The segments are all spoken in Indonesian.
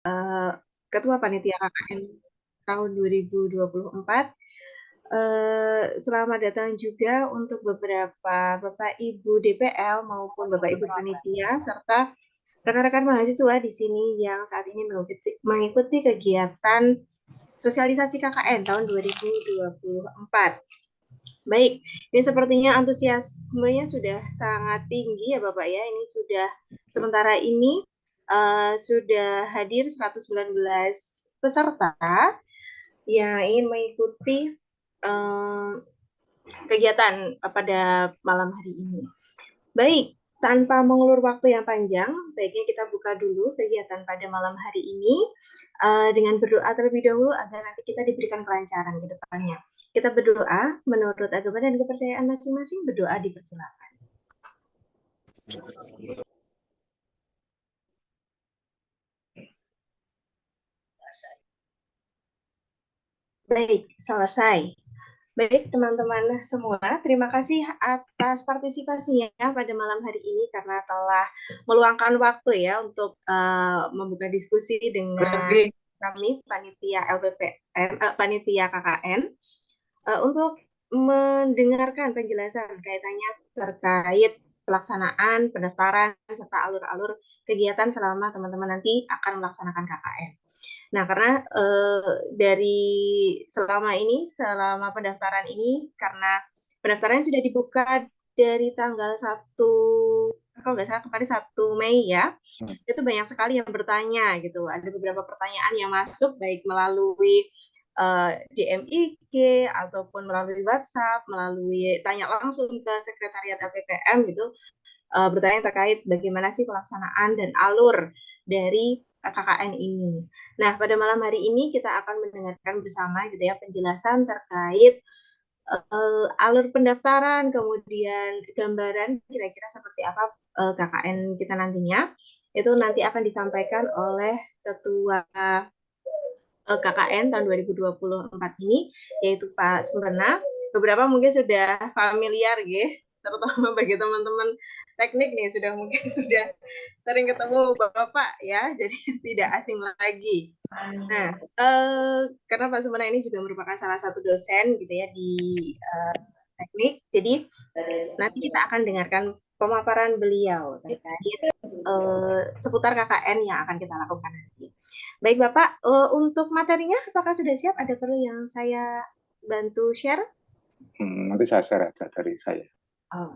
Ketua Panitia KKN tahun 2024. Selamat datang juga untuk beberapa Bapak Ibu DPL maupun Bapak Ibu Panitia serta rekan-rekan mahasiswa di sini yang saat ini mengikuti kegiatan sosialisasi KKN tahun 2024. Baik, ini sepertinya antusiasmenya sudah sangat tinggi ya Bapak ya. Ini sudah sementara ini sudah hadir 119 peserta yang ingin mengikuti kegiatan pada malam hari ini. Baik, tanpa mengulur waktu yang panjang, baiknya kita buka dulu kegiatan pada malam hari ini dengan berdoa terlebih dahulu agar nanti kita diberikan kelancaran ke depannya. Kita berdoa menurut agama dan kepercayaan masing-masing, berdoa dipersilakan. Baik, selesai. Baik, teman-teman semua, terima kasih atas partisipasinya pada malam hari ini karena telah meluangkan waktu ya untuk membuka diskusi dengan kami panitia LPPM, panitia KKN untuk mendengarkan penjelasan kaitannya terkait pelaksanaan, pendaftaran serta alur-alur kegiatan selama teman-teman nanti akan melaksanakan KKN. Nah, karena dari selama pendaftaran ini, karena pendaftarannya sudah dibuka dari tanggal 1, kalau nggak salah kemarin 1 Mei ya, itu banyak sekali yang bertanya gitu. Ada beberapa pertanyaan yang masuk, baik melalui DM IG, ataupun melalui WhatsApp, melalui tanya langsung ke Sekretariat LPPM gitu, bertanya terkait bagaimana sih pelaksanaan dan alur dari KKN ini. Nah, pada malam hari ini kita akan mendengarkan bersama gitu ya penjelasan terkait alur pendaftaran, kemudian gambaran kira-kira seperti apa KKN kita nantinya. Itu nanti akan disampaikan oleh Ketua KKN tahun 2024 ini, yaitu Pak Surena. Beberapa mungkin sudah familiar ya, terutama bagi teman-teman teknik nih sudah mungkin sudah sering ketemu Bapak ya, jadi tidak asing lagi. Nah, karena Pak Sumena ini juga merupakan salah satu dosen gitu ya di teknik, jadi nanti kita akan dengarkan pemaparan beliau terkait seputar KKN yang akan kita lakukan nanti. Baik Bapak, untuk materinya apakah sudah siap? Ada perlu yang saya bantu share? Nanti saya share aja dari saya. Oh,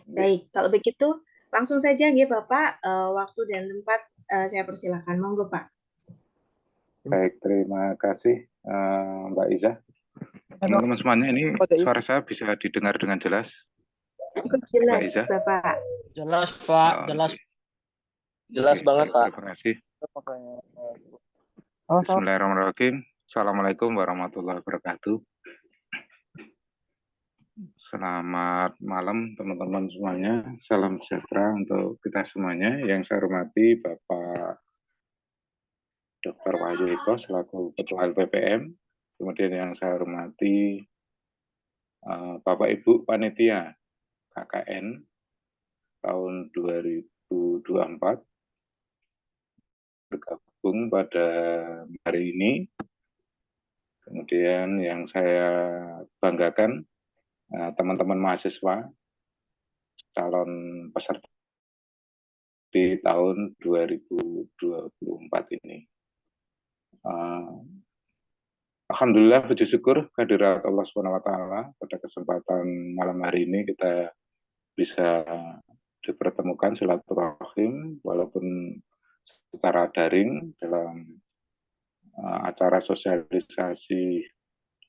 baik. Kalau begitu langsung saja Bapak, waktu dan tempat saya persilahkan. Monggo Pak. Baik, terima kasih Mbak Iza. Teman-teman semuanya, ini suara saya bisa didengar dengan jelas? Cukup jelas, Bapak. Jelas, Pak. Jelas. Jelas banget, Pak. Terima kasih. Bismillahirrahmanirrahim. Assalamualaikum warahmatullahi wabarakatuh. Selamat malam teman-teman semuanya. Salam sejahtera untuk kita semuanya. Yang saya hormati Bapak Dr. Wahyu Eko selaku Ketua LPPM. Kemudian yang saya hormati Bapak Ibu Panitia KKN tahun 2024 bergabung pada hari ini. Kemudian yang saya banggakan teman-teman mahasiswa calon peserta di tahun 2024 ini. Alhamdulillah, puji syukur kehadirat Allah SWT pada kesempatan malam hari ini kita bisa dipertemukan silaturahim walaupun secara daring dalam acara sosialisasi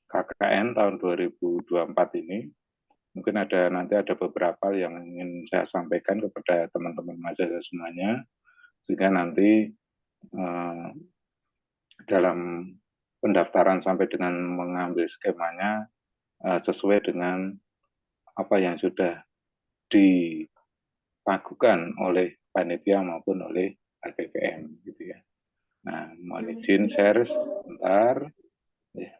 KKN tahun 2024 ini. Mungkin nanti ada beberapa yang ingin saya sampaikan kepada teman-teman mahasiswa semuanya, sehingga nanti dalam pendaftaran sampai dengan mengambil skemanya sesuai dengan apa yang sudah dilakukan oleh panitia maupun oleh LPPM gitu ya. Nah, mohon izin share sebentar. Ya.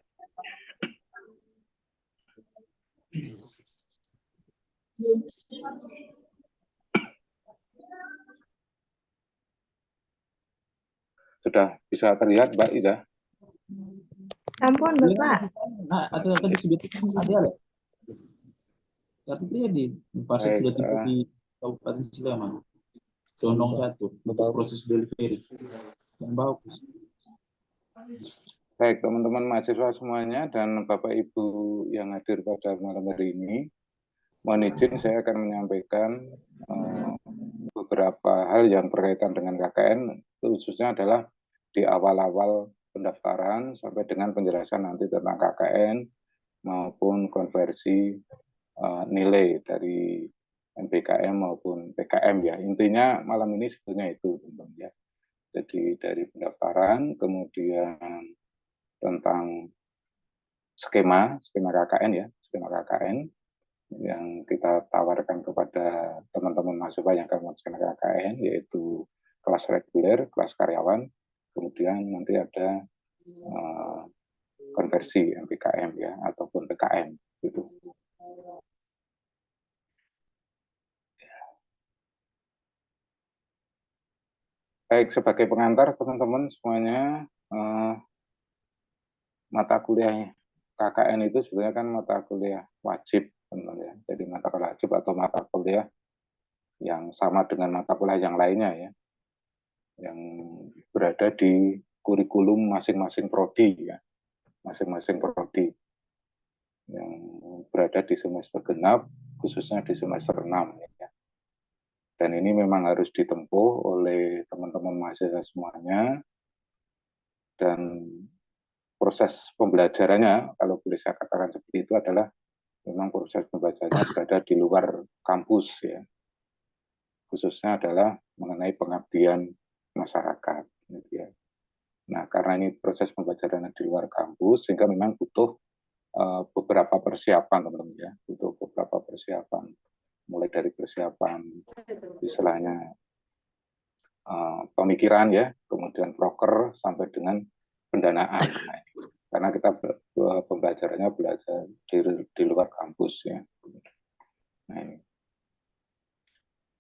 sudah bisa terlihat Mbak Ida? Ampun Bapak. Nah, atau disebutkan ada. Tapi dia di pasar sudah tiba di Kabupaten Sleman. Condong 1 untuk proses delivery. Yang bagus. Baik, teman-teman mahasiswa semuanya dan Bapak Ibu yang hadir pada malam hari ini, mohon izin saya akan menyampaikan beberapa hal yang berkaitan dengan KKN, khususnya adalah di awal-awal pendaftaran sampai dengan penjelasan nanti tentang KKN maupun konversi nilai dari MBKM maupun PKM ya. Intinya malam ini sebetulnya itu, teman-teman ya. Jadi dari pendaftaran, kemudian tentang skema KKN ya, skema KKN yang kita tawarkan kepada teman-teman mahasiswa yang akan melaksanakan KKN, yaitu kelas reguler, kelas karyawan, kemudian nanti ada konversi MPKM ya, ataupun PKM gitu. Baik, sebagai pengantar teman-teman semuanya, mata kuliah KKN itu sebenarnya kan mata kuliah wajib, teman-teman ya. Jadi mata kuliah wajib atau mata kuliah yang sama dengan mata kuliah yang lainnya ya, yang berada di kurikulum masing-masing prodi ya, masing-masing prodi yang berada di semester genap, khususnya di semester 6 ya. Dan ini memang harus ditempuh oleh teman-teman mahasiswa semuanya, dan proses pembelajarannya, kalau boleh saya katakan seperti itu, adalah memang proses pembelajarannya berada di luar kampus ya, khususnya adalah mengenai pengabdian masyarakat gitu ya. Nah, karena ini proses pembelajaran di luar kampus, sehingga memang butuh beberapa persiapan, teman-teman ya, butuh beberapa persiapan, mulai dari persiapan istilahnya pemikiran ya, kemudian proker sampai dengan pendanaan. Nah, karena kita pembelajarannya belajar di luar kampus ya. Nah, ini.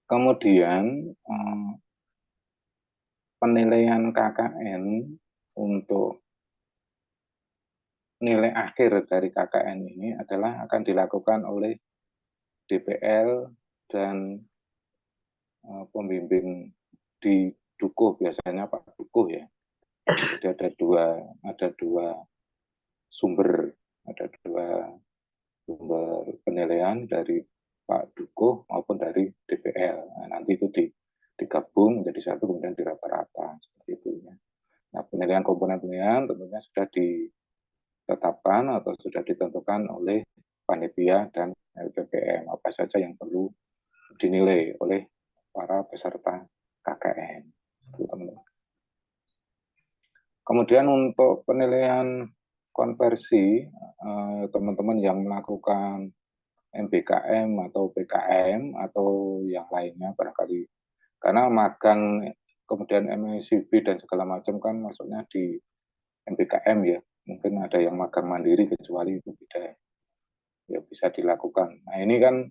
Kemudian penilaian KKN untuk nilai akhir dari KKN ini adalah akan dilakukan oleh DPL dan pembimbing di Dukuh, biasanya Pak Dukuh ya. Jadi ada dua sumber penilaian dari Pak Dukuh maupun dari DPL. Nah, nanti itu digabung menjadi satu kemudian dirata-rata seperti itu ya. Nah, penilaian komponen penilaian tentunya sudah ditetapkan atau sudah ditentukan oleh panitia dan LPPM apa saja yang perlu dinilai oleh para peserta KKN. Kemudian untuk penilaian konversi, teman-teman yang melakukan MBKM atau PKM atau yang lainnya barangkali, karena magang kemudian MSCB dan segala macam kan maksudnya di MBKM ya, mungkin ada yang magang mandiri kecuali itu tidak ya bisa dilakukan. Nah ini kan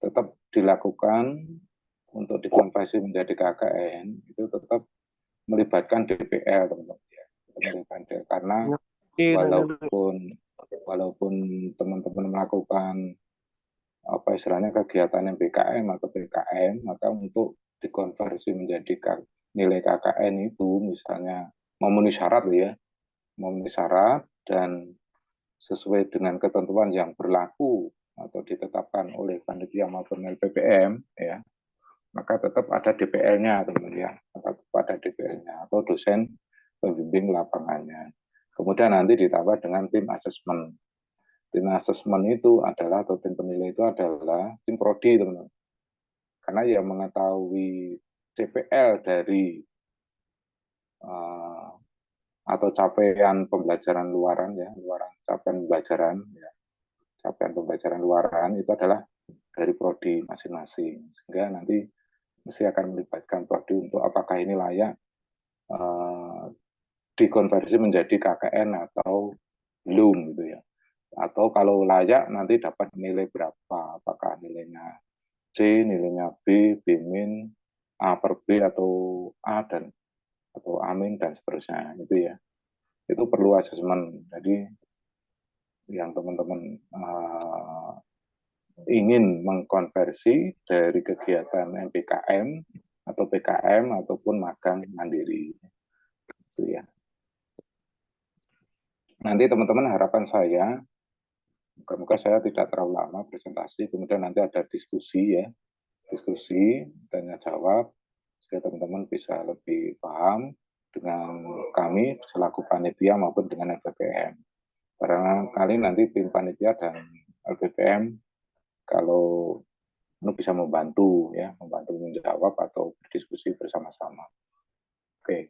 tetap dilakukan untuk dikonversi menjadi KKN itu tetap melibatkan DPL, teman-teman ya. Karena walaupun teman-teman melakukan apa istilahnya kegiatan MBKM atau PKM, maka untuk dikonversi menjadi nilai KKN itu misalnya memenuhi syarat ya, memenuhi syarat dan sesuai dengan ketentuan yang berlaku atau ditetapkan oleh panitia maupun LPPM ya, maka tetap ada DPL-nya, teman-teman ya, tetap ada DPL-nya atau dosen pembimbing lapangannya. Kemudian nanti ditambah dengan tim asesmen. Tim asesmen itu adalah, atau tim penilai itu adalah tim prodi, teman-teman. Karena yang mengetahui CPL dari atau capaian pembelajaran luaran ya, capaian pembelajaran luaran itu adalah dari prodi masing-masing. Sehingga nanti mesti akan melibatkan prodi untuk apakah ini layak dikonversi menjadi KKN atau belum gitu ya. Atau kalau layak nanti dapat nilai berapa, apakah nilainya C, nilainya B, B-, A per B atau A dan atau amin dan seterusnya itu ya. Itu perlu asesmen. Jadi yang teman-teman ingin mengkonversi dari kegiatan MPKM atau PKM ataupun magang mandiri itu ya. Nanti teman-teman harapan saya moga-moga saya tidak terlalu lama presentasi, kemudian nanti ada diskusi ya, diskusi tanya jawab supaya teman-teman bisa lebih paham dengan kami selaku panitia maupun dengan LPPM. Barangkali nanti tim panitia dan LPPM kalau bisa membantu ya, membantu menjawab atau berdiskusi bersama-sama. Oke.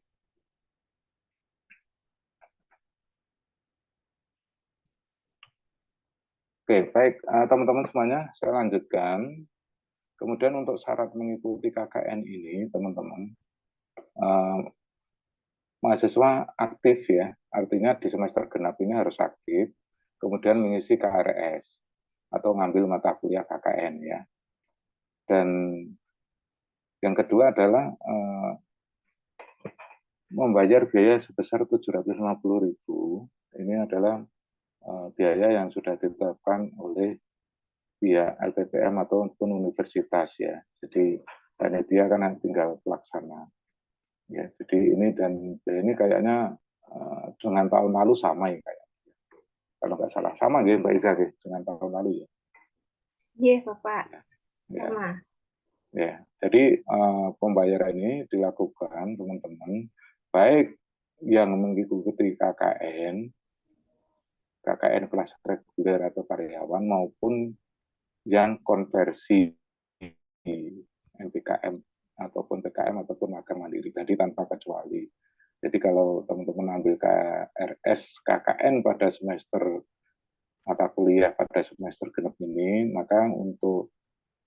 Oke, baik teman-teman semuanya, saya lanjutkan. Kemudian untuk syarat mengikuti KKN ini, teman-teman, mahasiswa aktif ya, artinya di semester genap ini harus aktif, kemudian mengisi KRS atau ngambil mata kuliah KKN ya. Dan yang kedua adalah membayar biaya sebesar 750.000. Ini adalah biaya yang sudah ditetapkan oleh pihak LPPM ataupun universitas ya. Jadi panitia kan tinggal pelaksana. Ya, jadi ini dan ini kayaknya dengan tahun lalu sama ya kayak. Kalau nggak salah sama ya Mbak Iza dengan tahun lalu ya. Iya, Bapak. Ya. Sama. Ya, jadi pembayaran ini dilakukan teman-teman baik yang mengikuti KKN kelas reguler atau karyawan maupun yang konversi MPKM ataupun PKM ataupun magang mandiri, jadi tanpa kecuali. Jadi kalau teman-teman ambil KRS KKN pada semester mata kuliah pada semester genap ini, maka untuk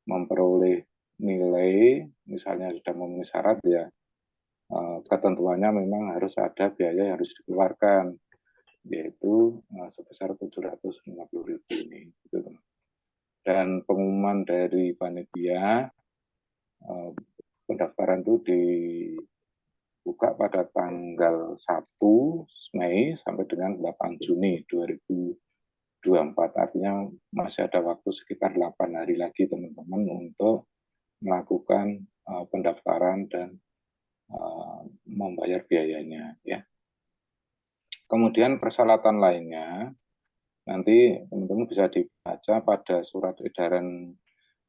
memperoleh nilai, misalnya sudah memenuhi syarat ya, ketentuannya memang harus ada biaya yang harus dikeluarkan, yaitu sebesar 750.000 ini. Gitu. Dan pengumuman dari panitia pendaftaran itu dibuka pada tanggal 1 Mei sampai dengan 8 Juni 2024. Artinya masih ada waktu sekitar 8 hari lagi teman-teman untuk melakukan pendaftaran dan membayar biayanya ya. Kemudian persyaratan lainnya nanti teman-teman bisa dibaca pada surat edaran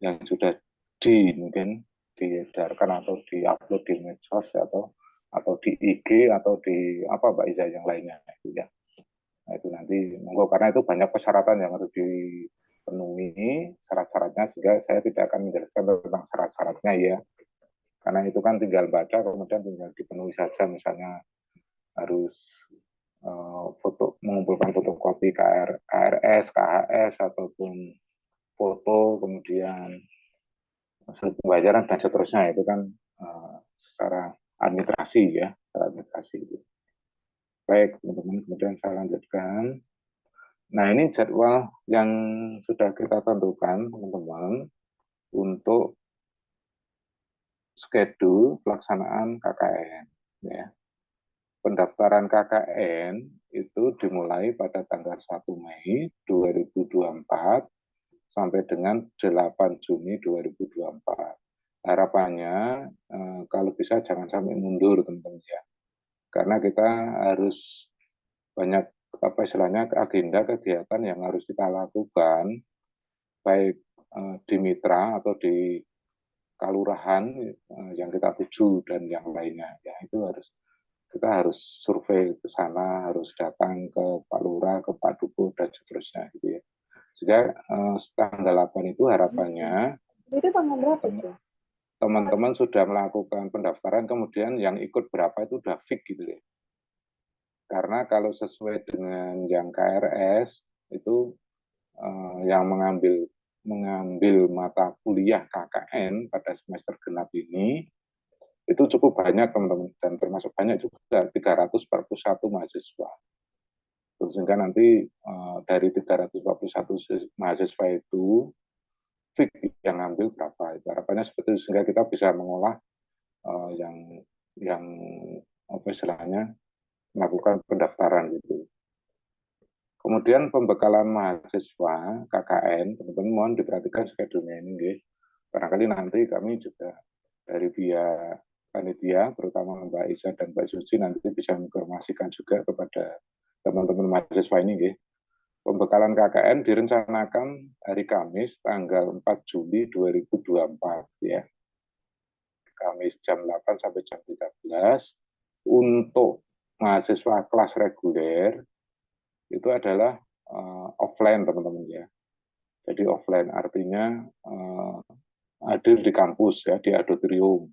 yang sudah mungkin diedarkan atau diupload di medsos atau di IG atau di apa Mbak Iza yang lainnya itu ya. Nah, itu nanti monggo karena itu banyak persyaratan yang harus dipenuhi syarat-syaratnya sehingga saya tidak akan menjelaskan tentang syarat-syaratnya ya. Karena itu kan tinggal baca kemudian tinggal dipenuhi saja, misalnya harus mengumpulkan fotokopi KRS, KHS ataupun foto, kemudian hasil pembayaran dan seterusnya itu kan secara administrasi ya, secara administrasi itu. Baik teman-teman, kemudian saya lanjutkan. Nah ini jadwal yang sudah kita tentukan teman-teman untuk schedule pelaksanaan KKN ya. Pendaftaran KKN itu dimulai pada tanggal 1 Mei 2024 sampai dengan 8 Juni 2024. Harapannya kalau bisa jangan sampai mundur teman-teman ya. Karena kita harus banyak apa istilahnya agenda kegiatan yang harus kita lakukan baik di mitra atau di kelurahan yang kita tuju dan yang lainnya ya, itu kita harus survei ke sana, harus datang ke Pak Lurah, ke Pak Dukuh, dan seterusnya gitu ya. Sehingga tanggal 8 itu harapannya Itu tanggal berapa tuh? Teman-teman sudah melakukan pendaftaran, kemudian yang ikut berapa itu udah fix gitu ya. Karena kalau sesuai dengan yang KRS itu yang mengambil mata kuliah KKN pada semester genap ini itu cukup banyak teman-teman, dan termasuk banyak juga 341 mahasiswa. Sehingga nanti dari 341 mahasiswa itu fix yang ngambil berapa. Itu harapannya seperti itu, sehingga kita bisa mengolah yang apa istilahnya melakukan pendaftaran gitu. Kemudian pembekalan mahasiswa KKN, teman-teman mohon diperhatikan schedule-nya ini, guys. Barangkali nanti kami juga dari pihak panitia, terutama Mbak Isa dan Mbak Suci nanti bisa menginformasikan juga kepada teman-teman mahasiswa ini, guys. Pembekalan KKN direncanakan hari Kamis tanggal 4 Juli 2024 ya. Kamis jam 8 sampai jam 13 untuk mahasiswa kelas reguler itu adalah offline teman-teman ya. Jadi offline artinya hadir di kampus ya, di auditorium.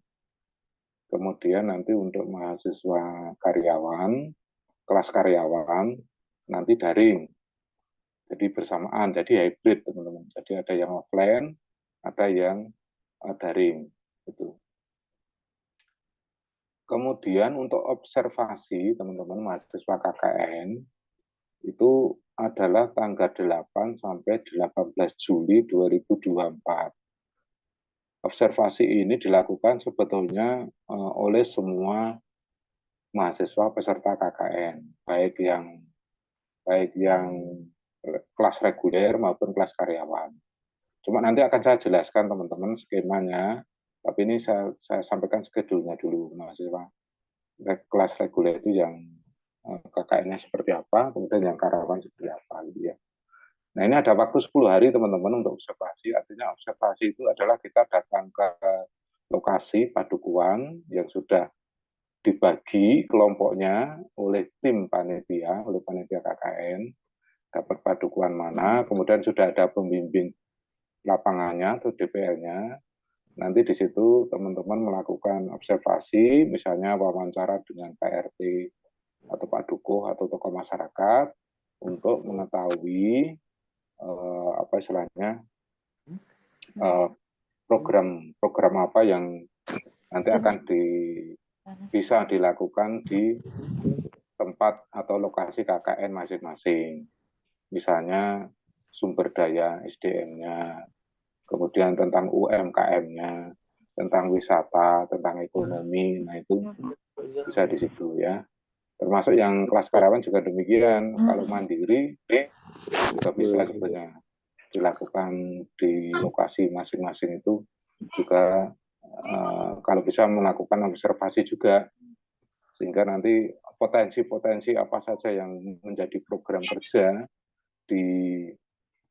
Kemudian nanti untuk mahasiswa karyawan, kelas karyawan nanti daring. Jadi bersamaan, jadi hybrid teman-teman. Jadi ada yang offline, ada yang daring. Gitu. Kemudian untuk observasi teman-teman mahasiswa KKN itu adalah tanggal 8 sampai 18 Juli 2024. Observasi ini dilakukan sebetulnya oleh semua mahasiswa peserta KKN, baik yang kelas reguler maupun kelas karyawan. Cuma nanti akan saya jelaskan teman-teman skemanya, tapi ini saya sampaikan schedule-nya dulu mahasiswa kelas reguler itu yang KKN-nya seperti apa, kemudian yang karyawan seperti apa gitu ya. Nah ini ada waktu 10 hari teman-teman untuk observasi, artinya observasi itu adalah kita datang ke lokasi padukuan yang sudah dibagi kelompoknya oleh tim panitia, oleh panitia KKN, dapat padukuan mana, kemudian sudah ada pembimbing lapangannya atau DPL-nya, nanti di situ teman-teman melakukan observasi, misalnya wawancara dengan PRT atau Pak Dukuh atau tokoh masyarakat untuk mengetahui apa istilahnya program apa yang nanti akan bisa dilakukan di tempat atau lokasi KKN masing-masing. Misalnya sumber daya SDM-nya, kemudian tentang UMKM-nya, tentang wisata, tentang ekonomi, nah itu bisa di situ ya. Termasuk yang kelas karyawan juga demikian. Kalau mandiri juga bisa sebenarnya dilakukan di lokasi masing-masing itu juga kalau bisa melakukan observasi juga sehingga nanti potensi-potensi apa saja yang menjadi program kerja di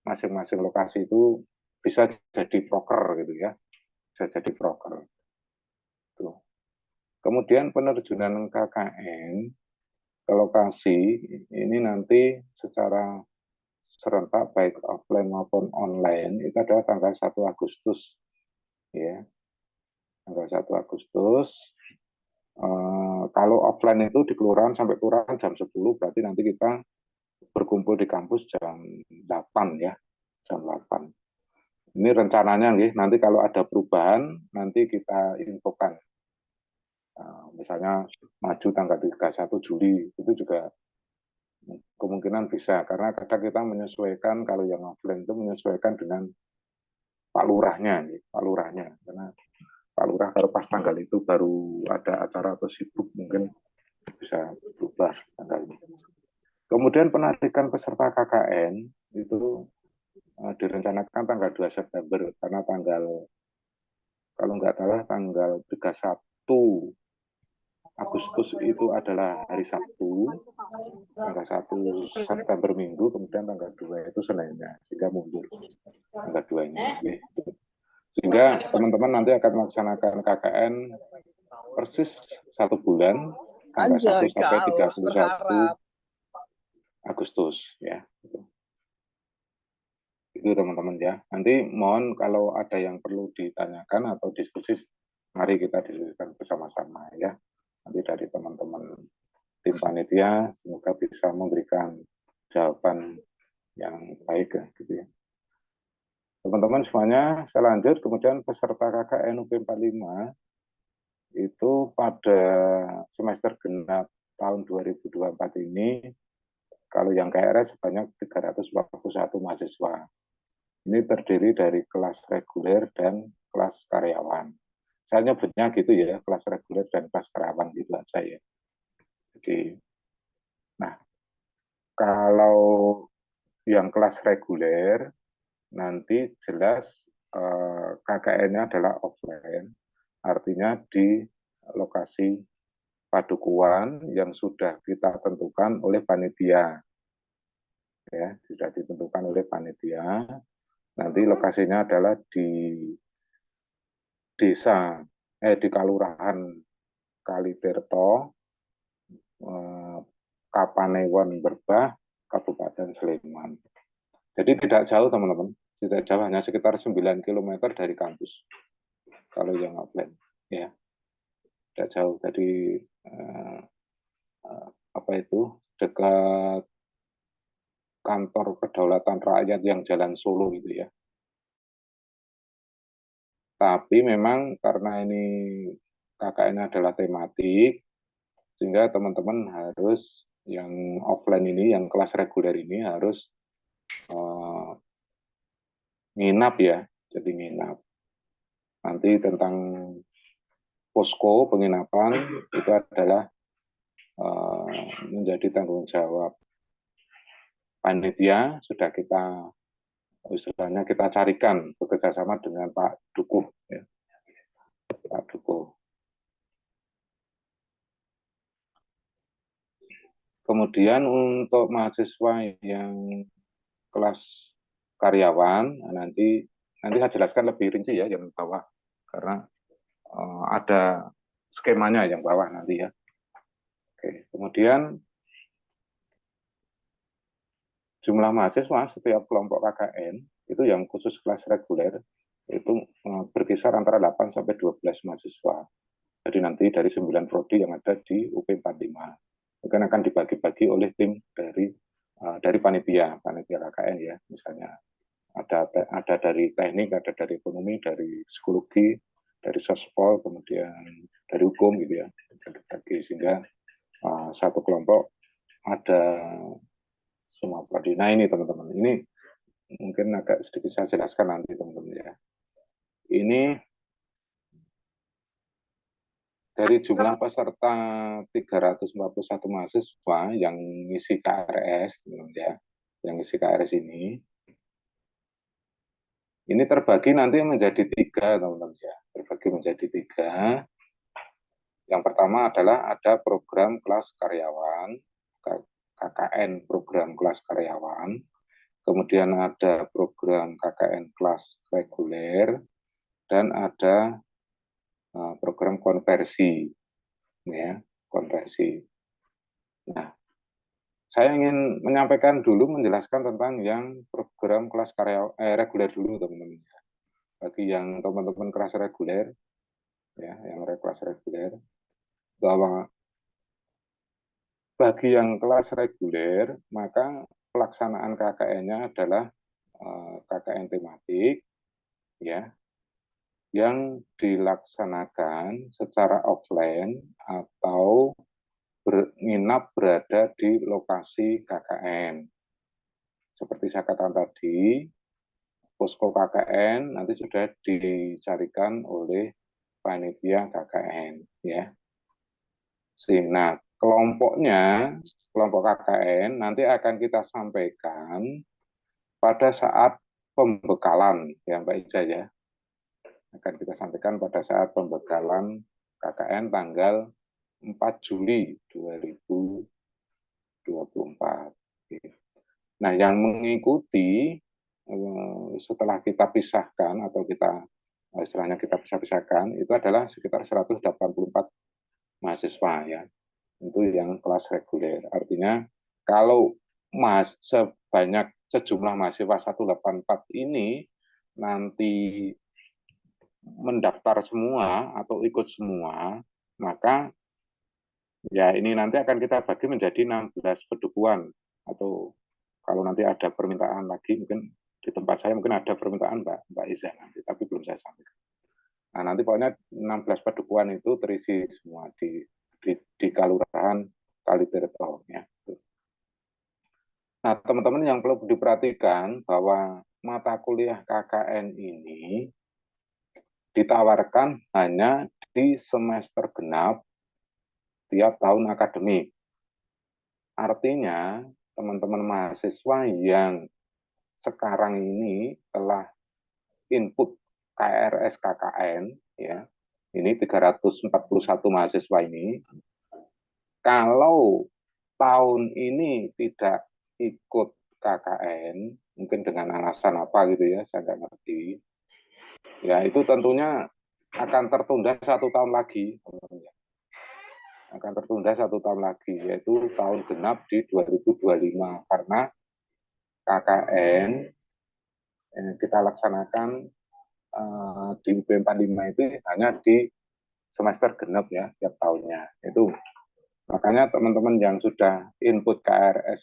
masing-masing lokasi itu bisa jadi proker gitu ya, bisa jadi proker. Tuh. Kemudian penerjunan KKN ke lokasi ini nanti secara serentak baik offline maupun online itu adalah tanggal 1 Agustus ya. Tanggal 1 Agustus kalau offline itu di kelurahan sampai kelurahan jam 10 berarti nanti kita berkumpul di kampus jam 8 ya. Jam 8. Ini rencananya nih, nanti kalau ada perubahan nanti kita infokan. Misalnya maju tanggal 31 Juli itu juga kemungkinan bisa karena kadang kita menyesuaikan kalau yang offline itu menyesuaikan dengan Pak Lurahnya, Pak Lurahnya karena Pak Lurah kalau pas tanggal itu baru ada acara atau sibuk mungkin bisa berubah tanggalnya. Kemudian penarikan peserta KKN itu direncanakan tanggal 2 September karena tanggal kalau nggak salah tanggal 31 Agustus itu adalah hari Sabtu, tanggal 1 September Minggu, kemudian tanggal 2 itu Seninnya, sehingga mundur tanggal 2 ini. Sehingga teman-teman nanti akan melaksanakan KKN persis 1 bulan, tanggal 1 sampai 31 Agustus. Ya. Itu teman-teman ya. Nanti mohon kalau ada yang perlu ditanyakan atau diskusi, mari kita diskusikan bersama-sama ya. Nanti dari teman-teman tim panitia semoga bisa memberikan jawaban yang baik ya gitu ya. Teman-teman semuanya, saya lanjut. Kemudian peserta KKN UP 45 itu pada semester genap tahun 2024 ini kalau yang KRS sebanyak 341 mahasiswa. Ini terdiri dari kelas reguler dan kelas karyawan. Saya nyebutnya gitu ya, kelas reguler dan kelas karyawan gitu aja ya. Oke. Nah, kalau yang kelas reguler, nanti jelas KKN-nya adalah offline, artinya di lokasi padukuhan yang sudah kita tentukan oleh panitia. Ya, sudah ditentukan oleh panitia. Nanti lokasinya adalah di desa, di Kelurahan Kalitirto, Kapanewon Berbah, Kabupaten Sleman. Jadi tidak jauh teman-teman, tidak jauh, hanya sekitar 9 km dari kampus. Kalau yang offline, ya tidak jauh. Jadi apa itu, dekat kantor kedaulatan rakyat yang Jalan Solo gitu ya. Tapi memang karena ini KKN adalah tematik, sehingga teman-teman harus yang offline ini, yang kelas reguler ini harus nginap ya, jadi nginap. Nanti tentang posko penginapan itu adalah menjadi tanggung jawab panitia. Sudah kita istilahnya kita carikan bekerjasama dengan Pak Dukuh, ya. Pak Dukuh. Kemudian untuk mahasiswa yang kelas karyawan, nanti saya jelaskan lebih rinci ya yang bawah, karena ada skemanya yang bawah nanti ya. Oke, kemudian jumlah mahasiswa setiap kelompok KKN itu yang khusus kelas reguler itu berkisar antara 8 sampai 12 mahasiswa. Jadi nanti dari 9 prodi yang ada di UP 45 mungkin akan dibagi-bagi oleh tim dari panitia KKN ya, misalnya ada dari teknik, ada dari ekonomi, dari psikologi, dari sospol, kemudian dari hukum gitu ya, sehingga satu kelompok ada semua prodi. Nah ini teman-teman, ini mungkin agak sedikit saya jelaskan nanti teman-teman ya. Ini dari jumlah peserta 341 mahasiswa yang ngisi KRS, teman-teman ya, yang ngisi KRS ini terbagi nanti menjadi 3, teman-teman ya, terbagi menjadi 3. Yang pertama adalah ada program kelas karyawan, KKN program kelas karyawan, kemudian ada program KKN kelas reguler, dan ada program konversi, ya, konversi. Nah, saya ingin menyampaikan dulu, menjelaskan tentang yang program kelas karyawan reguler dulu, teman-teman. Bagi yang teman-teman kelas reguler, ya, yang kelas reguler, bahwa bagi yang kelas reguler, maka pelaksanaan KKN-nya adalah KKN tematik, ya, yang dilaksanakan secara offline atau menginap berada di lokasi KKN. Seperti saya katakan tadi, posko KKN nanti sudah dicarikan oleh panitia KKN, ya. Nah, kelompok KKN nanti akan kita sampaikan pada saat pembekalan, ya Mbak Iza ya. Akan kita sampaikan pada saat pembekalan KKN tanggal 4 Juli 2024. Nah, yang mengikuti setelah kita pisahkan atau istilahnya kita pisahkan itu adalah sekitar 184 mahasiswa ya. Itu yang kelas reguler. Artinya kalau sejumlah mahasiswa 184 ini nanti mendaftar semua atau ikut semua, maka ya ini nanti akan kita bagi menjadi 16 pedukuhan, atau kalau nanti ada permintaan lagi, mungkin di tempat saya mungkin ada permintaan Mbak Iza nanti, tapi belum saya sampaikan. Nah, nanti pokoknya 16 pedukuhan itu terisi semua di Kelurahan Kalitirto ya. Nah, teman-teman yang perlu diperhatikan bahwa mata kuliah KKN ini ditawarkan hanya di semester genap tiap tahun akademik. artinya teman-teman mahasiswa yang sekarang ini telah input KRS KKN, ya, ini 341 mahasiswa ini, kalau tahun ini tidak ikut KKN, mungkin dengan alasan apa gitu ya, saya nggak ngerti, ya itu tentunya akan tertunda 1 tahun lagi, akan tertunda 1 tahun lagi, yaitu tahun genap di 2025, karena KKN kita laksanakan di UB 45 itu hanya di semester genap ya, tiap tahunnya. Itu makanya teman-teman yang sudah input KRS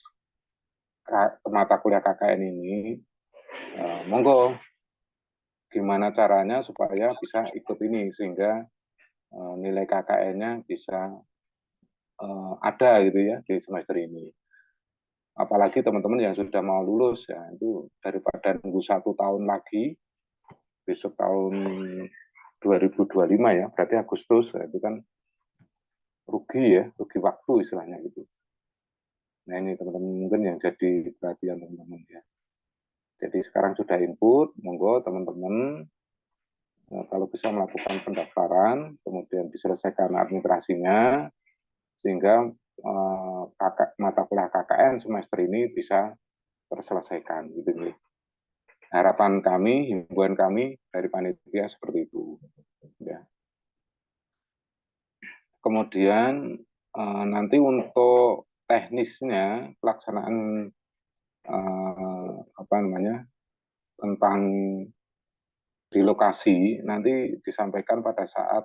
mata kuliah KKN ini, monggo gimana caranya supaya bisa ikut ini sehingga nilai KKN-nya bisa ada gitu ya di semester ini. Apalagi teman-teman yang sudah mau lulus ya, itu daripada nunggu 1 tahun lagi, besok tahun 2025 ya, berarti Agustus, ya, itu kan rugi ya, rugi waktu istilahnya gitu. Nah ini teman-teman mungkin yang jadi perhatian teman-teman ya. Jadi sekarang sudah input, monggo teman-teman kalau bisa melakukan pendaftaran, kemudian diselesaikan administrasinya, sehingga mata kuliah KKN semester ini bisa terselesaikan gitu nih. Harapan kami, himbauan kami dari panitia seperti itu. Ya. Kemudian nanti untuk teknisnya pelaksanaan apa namanya tentang di lokasi nanti disampaikan pada saat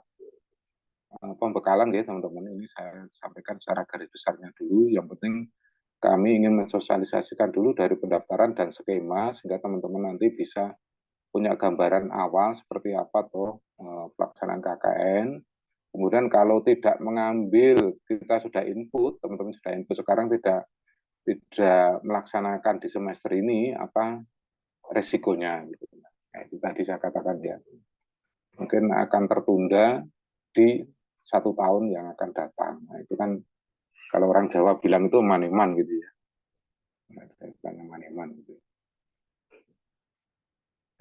pembekalan ya teman-teman. Ini saya sampaikan secara garis besarnya dulu. Yang penting kami ingin mensosialisasikan dulu dari pendaftaran dan skema sehingga teman-teman nanti bisa punya gambaran awal seperti apa tuh pelaksanaan KKN. Kemudian kalau tidak mengambil, kita sudah input, teman-teman sudah input sekarang tidak melaksanakan di semester ini, apa resikonya gitu. Nah, itu tadi saya katakan ya. Mungkin akan tertunda di 1 tahun yang akan datang. Nah, itu kan kalau orang Jawa bilang itu maniman gitu ya. Maniman gitu.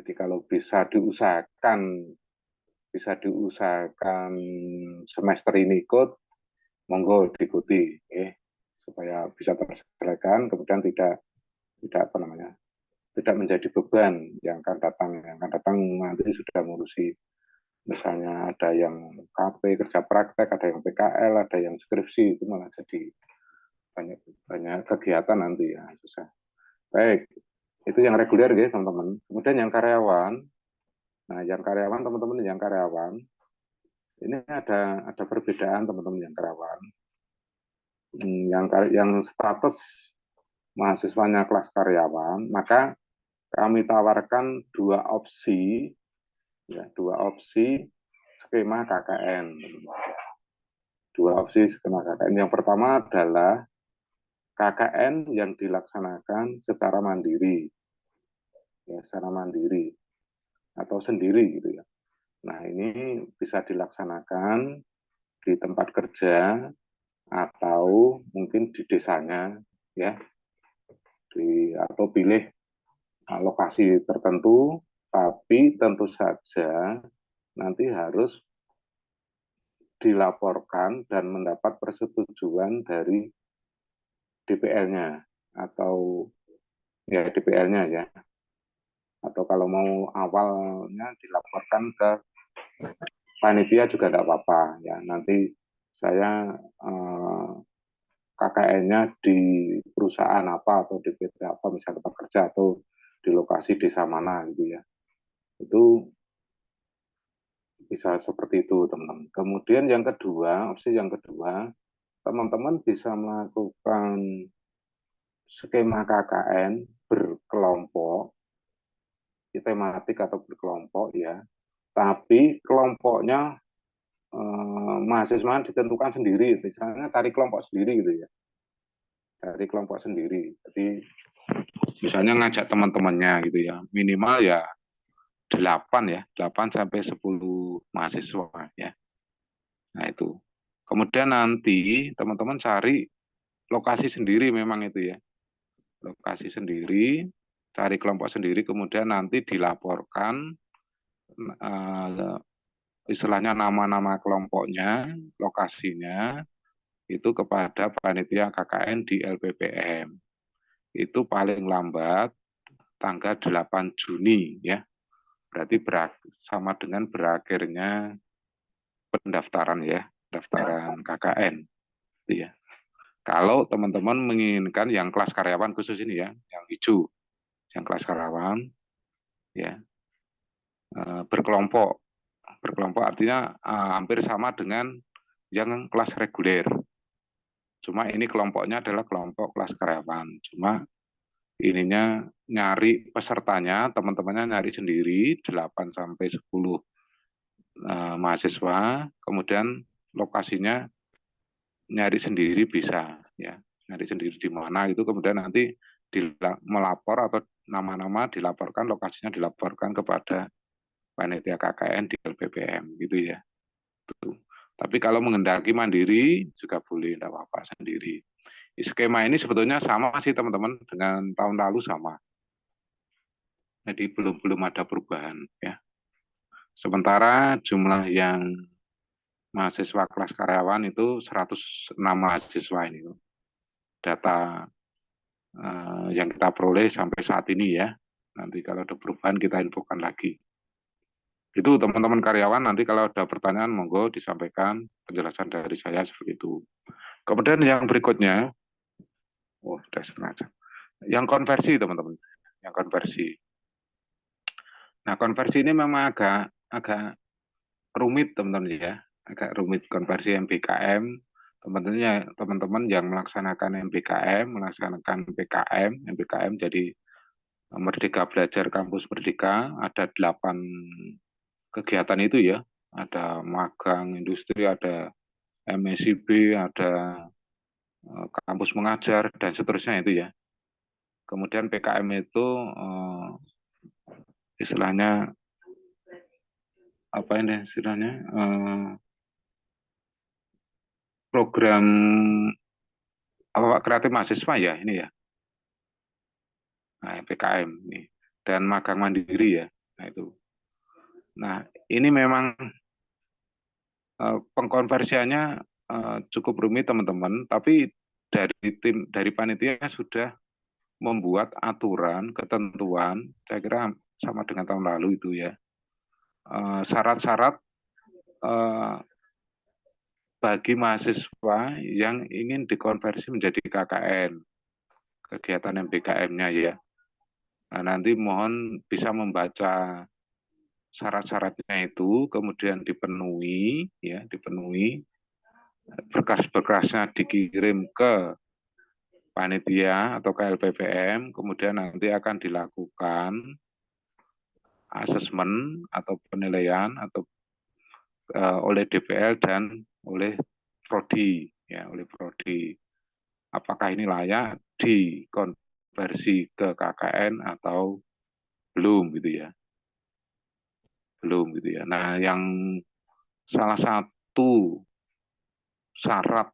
Jadi kalau bisa diusahakan semester ini ikut, monggo diikuti, supaya bisa terselesaikan, kemudian tidak apa namanya, tidak menjadi beban yang akan datang. Yang akan datang nanti sudah ngurusi, misalnya ada yang KP kerja praktek, ada yang PKL, ada yang skripsi, itu malah jadi banyak kegiatan nanti ya, susah. Baik, itu yang reguler ya teman-teman. Kemudian yang karyawan, nah yang karyawan teman-teman yang karyawan, ini ada perbedaan teman-teman yang karyawan. Yang status mahasiswanya kelas karyawan, maka kami tawarkan 2 opsi, ya 2 opsi skema KKN. 2 opsi skema KKN. Yang pertama adalah KKN yang dilaksanakan secara mandiri, ya secara mandiri atau sendiri gitu ya. Nah ini bisa dilaksanakan di tempat kerja atau mungkin di desanya, ya, atau pilih lokasi tertentu, tapi tentu saja nanti harus dilaporkan dan mendapat persetujuan dari DPL-nya atau ya DPL-nya ya. Atau kalau mau awalnya dilaporkan ke panitia juga tidak apa-apa ya. Nanti saya KKN-nya di perusahaan apa atau di PT apa, misalnya tempat kerja atau di lokasi desa mana gitu ya. Itu bisa seperti itu teman-teman. Kemudian yang kedua, opsi yang kedua, teman-teman bisa melakukan skema KKN berkelompok, tematik atau berkelompok ya. Tapi kelompoknya mahasiswa ditentukan sendiri, misalnya cari kelompok sendiri gitu ya. Dari kelompok sendiri. Jadi misalnya ngajak teman-temannya gitu ya. Minimal ya 8 ya, 8 sampai 10 mahasiswa ya. Nah itu. Kemudian nanti teman-teman cari lokasi sendiri memang itu ya. Lokasi sendiri, cari kelompok sendiri, kemudian nanti dilaporkan istilahnya nama-nama kelompoknya, lokasinya, itu kepada panitia KKN di LPPM. Itu paling lambat tanggal 8 Juni ya. Berarti sama dengan berakhirnya pendaftaran ya, pendaftaran KKN. Ya. Kalau teman-teman menginginkan yang kelas karyawan khusus ini ya, yang hijau, yang kelas karyawan, ya berkelompok artinya hampir sama dengan yang kelas reguler. Cuma ini kelompoknya adalah kelompok kelas karyawan. Cuma ininya nyari pesertanya, teman-temannya nyari sendiri 8 sampai 10 mahasiswa, kemudian lokasinya nyari sendiri bisa ya, nyari sendiri di mana itu, kemudian nanti melapor atau nama-nama dilaporkan, lokasinya dilaporkan kepada panitia KKN di LPPM gitu ya. Tuh. Tapi kalau mengendaki mandiri juga boleh, tidak apa-apa sendiri. Skema ini sebetulnya sama sih teman-teman dengan tahun lalu sama. Jadi belum ada perubahan ya. Sementara jumlah yang mahasiswa kelas karyawan itu 106 mahasiswa ini. Data yang kita peroleh sampai saat ini ya. Nanti kalau ada perubahan kita infokan lagi. Itu teman-teman karyawan, nanti kalau ada pertanyaan monggo disampaikan penjelasan dari saya seperti itu. Kemudian yang berikutnya, udah setengah jam. Yang konversi teman-teman, yang konversi. Nah konversi ini memang agak rumit teman-teman ya, agak rumit konversi MBKM. Teman-teman yang melaksanakan MBKM, melaksanakan PKM, MBKM jadi Merdeka Belajar Kampus Merdeka, ada 8 kegiatan itu ya, ada magang industri, ada MSIB, ada kampus mengajar, dan seterusnya itu ya. Kemudian PKM itu istilahnya apa ini istilahnya program apa kreatif mahasiswa ya ini ya. Nah, PKM ini dan magang mandiri ya. Nah itu. Nah ini memang pengkonversiannya cukup rumit teman-teman, tapi dari panitia sudah membuat aturan ketentuan, saya kira sama dengan tahun lalu itu ya, syarat-syarat bagi mahasiswa yang ingin dikonversi menjadi KKN, kegiatan MBKM-nya ya. Nah, nanti mohon bisa membaca syarat-syaratnya itu, kemudian dipenuhi, ya, dipenuhi, berkas-berkasnya dikirim ke panitia atau ke LPPM, kemudian nanti akan dilakukan asesmen atau penilaian atau oleh DPL dan oleh Prodi, ya, oleh Prodi. Apakah ini layak dikonversi ke KKN atau belum gitu ya. Belum gitu ya. Nah, yang salah satu syarat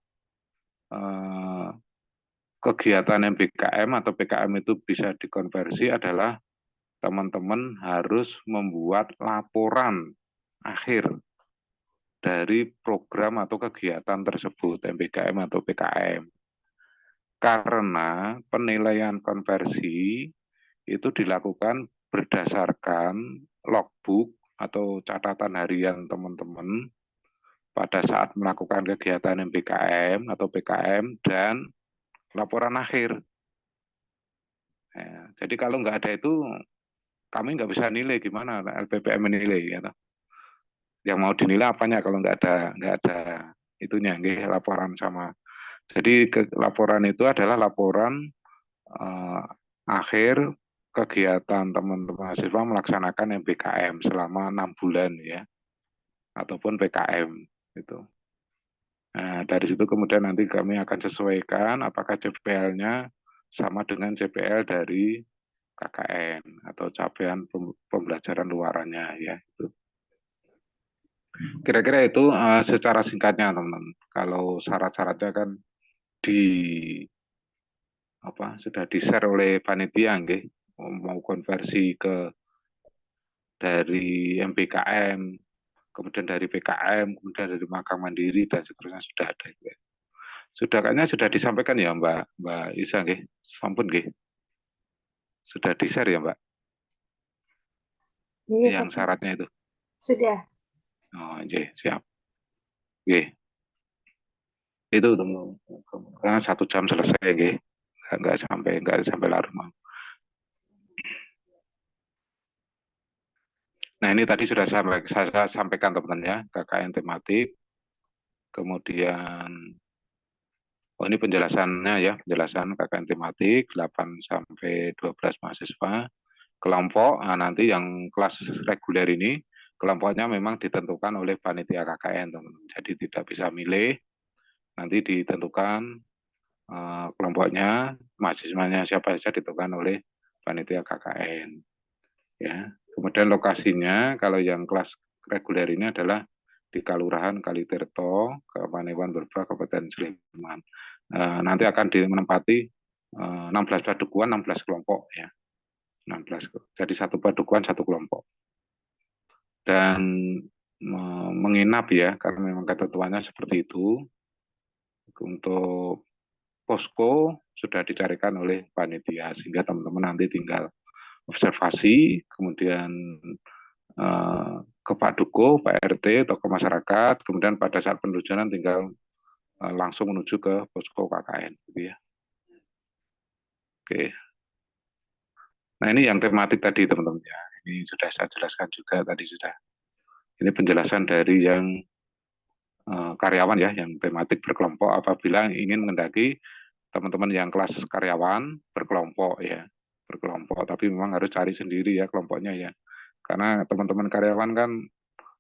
kegiatan MBKM atau PKM itu bisa dikonversi adalah teman-teman harus membuat laporan akhir dari program atau kegiatan tersebut, MBKM atau PKM. Karena penilaian konversi itu dilakukan berdasarkan logbook atau catatan harian teman-teman pada saat melakukan kegiatan MBKM atau PKM dan laporan akhir. Ya, jadi kalau nggak ada itu, kami nggak bisa nilai gimana LPPM menilai. Ya. Yang mau dinilai apanya kalau nggak ada itunya, laporan sama. Jadi laporan itu adalah laporan akhir kegiatan teman-teman mahasiswa melaksanakan MBKM selama 6 bulan ya, ataupun PKM itu. Nah, dari situ kemudian nanti kami akan sesuaikan apakah CPL-nya sama dengan CPL dari KKN atau capaian pembelajaran luarannya ya itu. Kira-kira itu secara singkatnya teman-teman. Kalau syarat-syaratnya kan sudah di-share oleh panitia nggih, mau konversi dari MBKM, kemudian dari PKM, kemudian dari magang mandiri dan seterusnya sudah ada. Kayaknya sudah disampaikan ya Mbak Isa nggih, sampun nggih. Sudah di-share ya Mbak? Iya, Yang syaratnya itu. sudah. Oh, siap. Oke. Itu karena 1 jam selesai nggih. Enggak sampai larut. Nah, ini tadi sudah saya sampaikan teman-teman ya, KKN tematik. Kemudian ini penjelasannya ya, penjelasan KKN tematik 8 sampai 12 mahasiswa. Kelompok, nanti yang kelas reguler ini kelompoknya memang ditentukan oleh panitia KKN, teman-teman. Jadi tidak bisa milih, nanti ditentukan kelompoknya, mahasiswanya siapa saja ditentukan oleh panitia KKN. Ya. Kemudian lokasinya, kalau yang kelas reguler ini adalah di Kalurahan Kalitirto, Kabupaten Berba, Kabupaten Sleman. Nanti akan menempati 16 padukuhan, 16 kelompok ya. 16. Jadi 1 padukuhan 1 kelompok. Dan menginap ya, karena memang ketentuannya seperti itu. Untuk posko sudah dicarikan oleh panitia, sehingga teman-teman nanti tinggal observasi, kemudian ke Pak Duko, Pak RT, tokoh masyarakat, kemudian pada saat penerjunan tinggal langsung menuju ke posko KKN, gitu ya. Oke. Nah, ini yang tematik tadi teman-teman ya. Ini sudah saya jelaskan juga tadi sudah. Ini penjelasan dari yang karyawan ya, yang tematik berkelompok apabila ingin mendaki teman-teman yang kelas karyawan berkelompok ya, berkelompok. Tapi memang harus cari sendiri ya kelompoknya ya. Karena teman-teman karyawan kan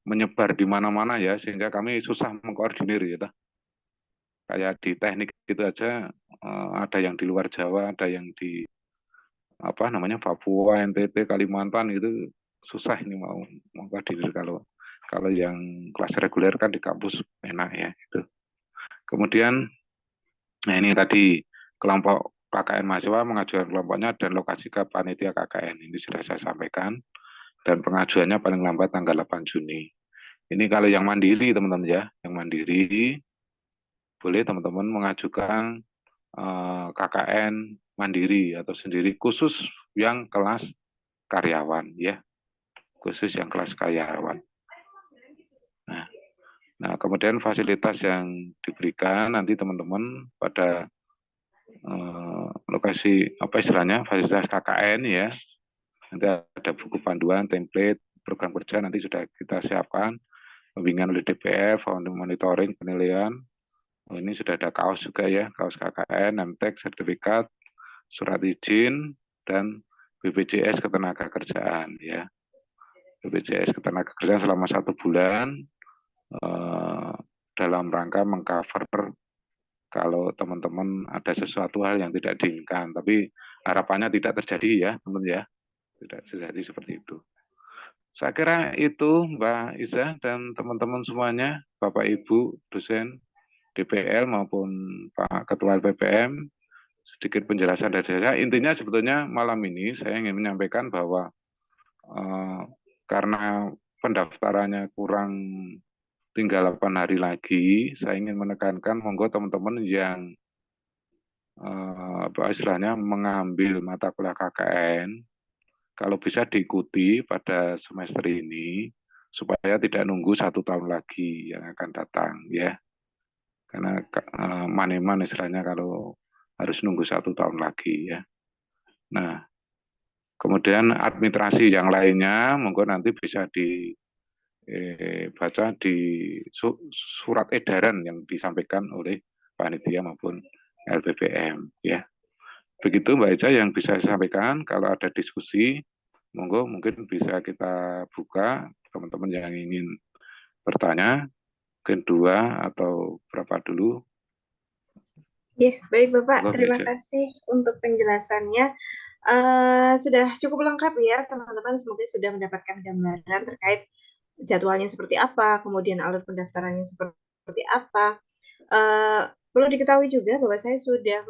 menyebar di mana-mana ya, sehingga kami susah mengkoordinir ya. Kayak di teknik itu aja ada yang di luar Jawa, ada yang di Papua, NTT, Kalimantan, itu susah ini mau koordinir. Kalau yang kelas reguler kan di kampus enak ya itu. Kemudian nah ini tadi kelompok KKN mahasiswa mengajukan kelompoknya dan lokasi ke panitia KKN, ini sudah saya sampaikan, dan pengajuannya paling lambat tanggal 8 Juni. Ini kalau yang mandiri teman-teman ya, yang mandiri boleh teman-teman mengajukan KKN mandiri atau sendiri khusus yang kelas karyawan ya, khusus yang kelas karyawan. Nah, kemudian fasilitas yang diberikan nanti teman-teman pada lokasi istilahnya fasilitas KKN ya, nanti ada buku panduan, template, program kerja nanti sudah kita siapkan, pembimbingan oleh DPR, monitoring, penilaian. Ini sudah ada kaos juga ya, kaos KKN, MTek, sertifikat, surat izin, dan BPJS Ketenagakerjaan ya. BPJS Ketenagakerjaan selama 1 bulan dalam rangka mengcover kalau teman-teman ada sesuatu hal yang tidak diinginkan, tapi harapannya tidak terjadi ya, teman ya, tidak terjadi seperti itu. Saya kira itu Mbak Isa dan teman-teman semuanya, Bapak Ibu dosen DPL maupun Pak Ketua LPPM, sedikit penjelasan dari saya. Intinya sebetulnya malam ini saya ingin menyampaikan bahwa karena pendaftarannya kurang tinggal 8 hari lagi, saya ingin menekankan monggo teman-teman yang istilahnya mengambil mata kuliah KKN, kalau bisa diikuti pada semester ini supaya tidak nunggu 1 tahun lagi yang akan datang ya. Karena maneman istilahnya kalau harus nunggu 1 tahun lagi ya. Nah, kemudian administrasi yang lainnya monggo nanti bisa dibaca di surat edaran yang disampaikan oleh panitia maupun LPPM ya. Begitu Mbak Eja yang bisa saya sampaikan. Kalau ada diskusi, monggo mungkin bisa kita buka teman-teman yang ingin bertanya, mungkin 2 atau berapa dulu. Ya, baik Bapak, terima kasih untuk penjelasannya. Sudah cukup lengkap ya teman-teman, semoga sudah mendapatkan gambaran terkait jadwalnya seperti apa, kemudian alur pendaftarannya seperti apa. Perlu diketahui juga bahwa saya sudah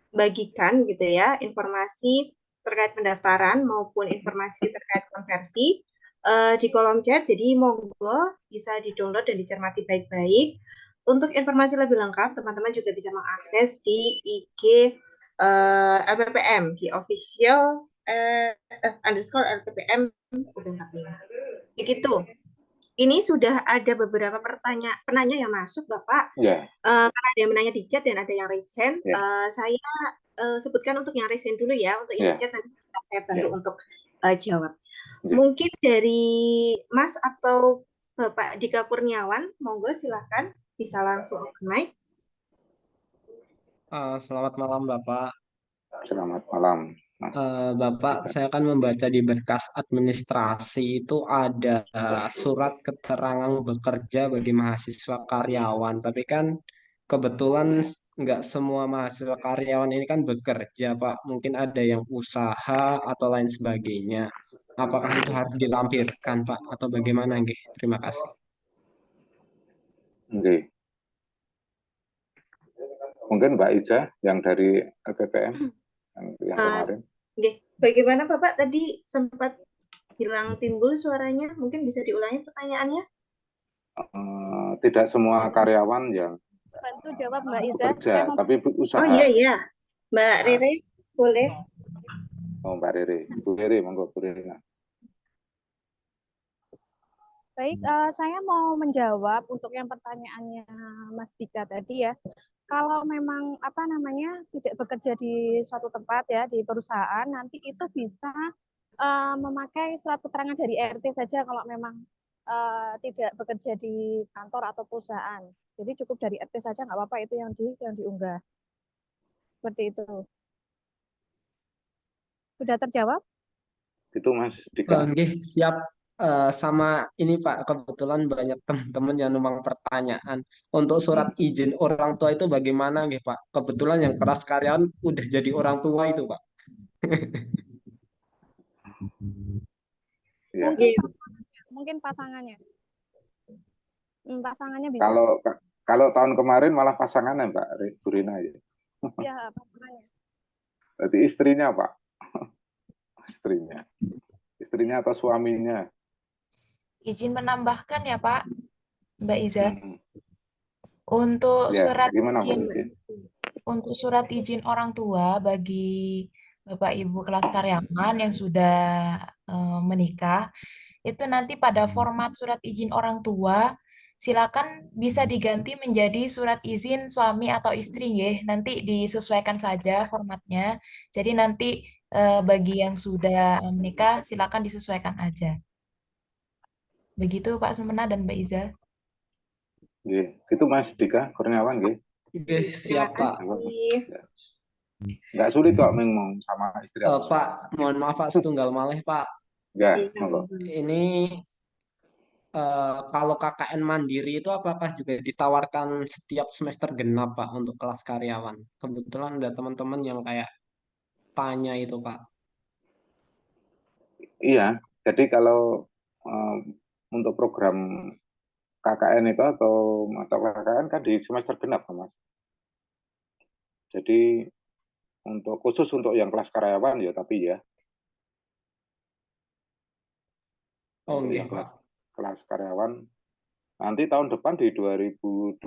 membagikan gitu ya informasi terkait pendaftaran maupun informasi terkait konversi di kolom chat. Jadi monggo bisa di-download dan dicermati baik-baik. Untuk informasi lebih lengkap, teman-teman juga bisa mengakses di IG LPPM di official underscore LPPM UB45. Begitu. Ini sudah ada beberapa penanya yang masuk, Bapak. Ya, Karena ada yang menanya di chat dan ada yang raise hand. Ya. Saya sebutkan untuk yang raise hand dulu ya. Untuk yang Ya. di chat nanti saya bantu Ya. untuk jawab. Ya. Mungkin dari Mas atau Bapak Dika Kurniawan, monggo silakan bisa langsung open mic. Selamat malam Bapak. Selamat malam, Mas. Bapak, saya akan membaca di berkas administrasi itu ada surat keterangan bekerja bagi mahasiswa karyawan. Tapi kan kebetulan nggak semua mahasiswa karyawan ini kan bekerja, Pak. Mungkin ada yang usaha atau lain sebagainya. Apakah itu harus dilampirkan, Pak? Atau bagaimana, nggih? Terima kasih. Oke. Mungkin Mbak Iza yang dari LPPM yang kemarin. Bagaimana Bapak tadi sempat hilang timbul suaranya? Mungkin bisa diulangi pertanyaannya? Tidak semua karyawan yang bantu jawab Mbak Iza. bekerja, tapi usaha. Oh iya. Mbak Rere, boleh? Oh, Mbak Rere. Bu Rere, monggo Bu Rere. Baik, saya mau menjawab untuk yang pertanyaannya Mas Dika tadi ya. Kalau memang tidak bekerja di suatu tempat ya di perusahaan, nanti itu bisa memakai surat keterangan dari RT saja kalau memang tidak bekerja di kantor atau perusahaan. Jadi cukup dari RT saja nggak apa-apa, itu yang diunggah. Seperti itu. Sudah terjawab? Itu Mas Dika. Nggih, siap. Sama ini Pak, kebetulan banyak teman-teman yang numpang pertanyaan. Untuk surat izin orang tua itu bagaimana nggih Pak? Kebetulan yang kelas karyawan udah jadi orang tua itu Pak. Ya. Mungkin pasangannya. Pasangannya bisa. Kalau tahun kemarin malah pasangannya Mbak Burina ya. Iya, pasangannya. Berarti istrinya Pak. Istrinya atau suaminya. Izin menambahkan ya Pak, Mbak Iza. Untuk Ya, surat gimana, izin Pak? untuk surat izin orang tua bagi Bapak Ibu kelas karyawan yang sudah menikah, itu nanti pada format surat izin orang tua silakan bisa diganti menjadi surat izin suami atau istri ya. Nanti disesuaikan saja formatnya. Jadi nanti bagi yang sudah menikah silakan disesuaikan aja. Begitu Pak Sumena dan Mbak Iza. Itu Mas Dika Kurniawan nggih. Nggih, siap Pak. Nggak sulit kok ngomong sama istri. Pak, mohon maaf Pak, setunggal malih Pak. Nggak, monggo. Ini kalau KKN Mandiri itu apakah juga ditawarkan setiap semester genap Pak untuk kelas karyawan? Kebetulan ada teman-teman yang kayak tanya itu Pak. Iya, jadi kalau untuk program KKN itu atau mata KKN kan di semester genap Mas. Jadi khusus untuk yang kelas karyawan ya, tapi ya. Oh iya Pak. Kelas karyawan nanti tahun depan di 2025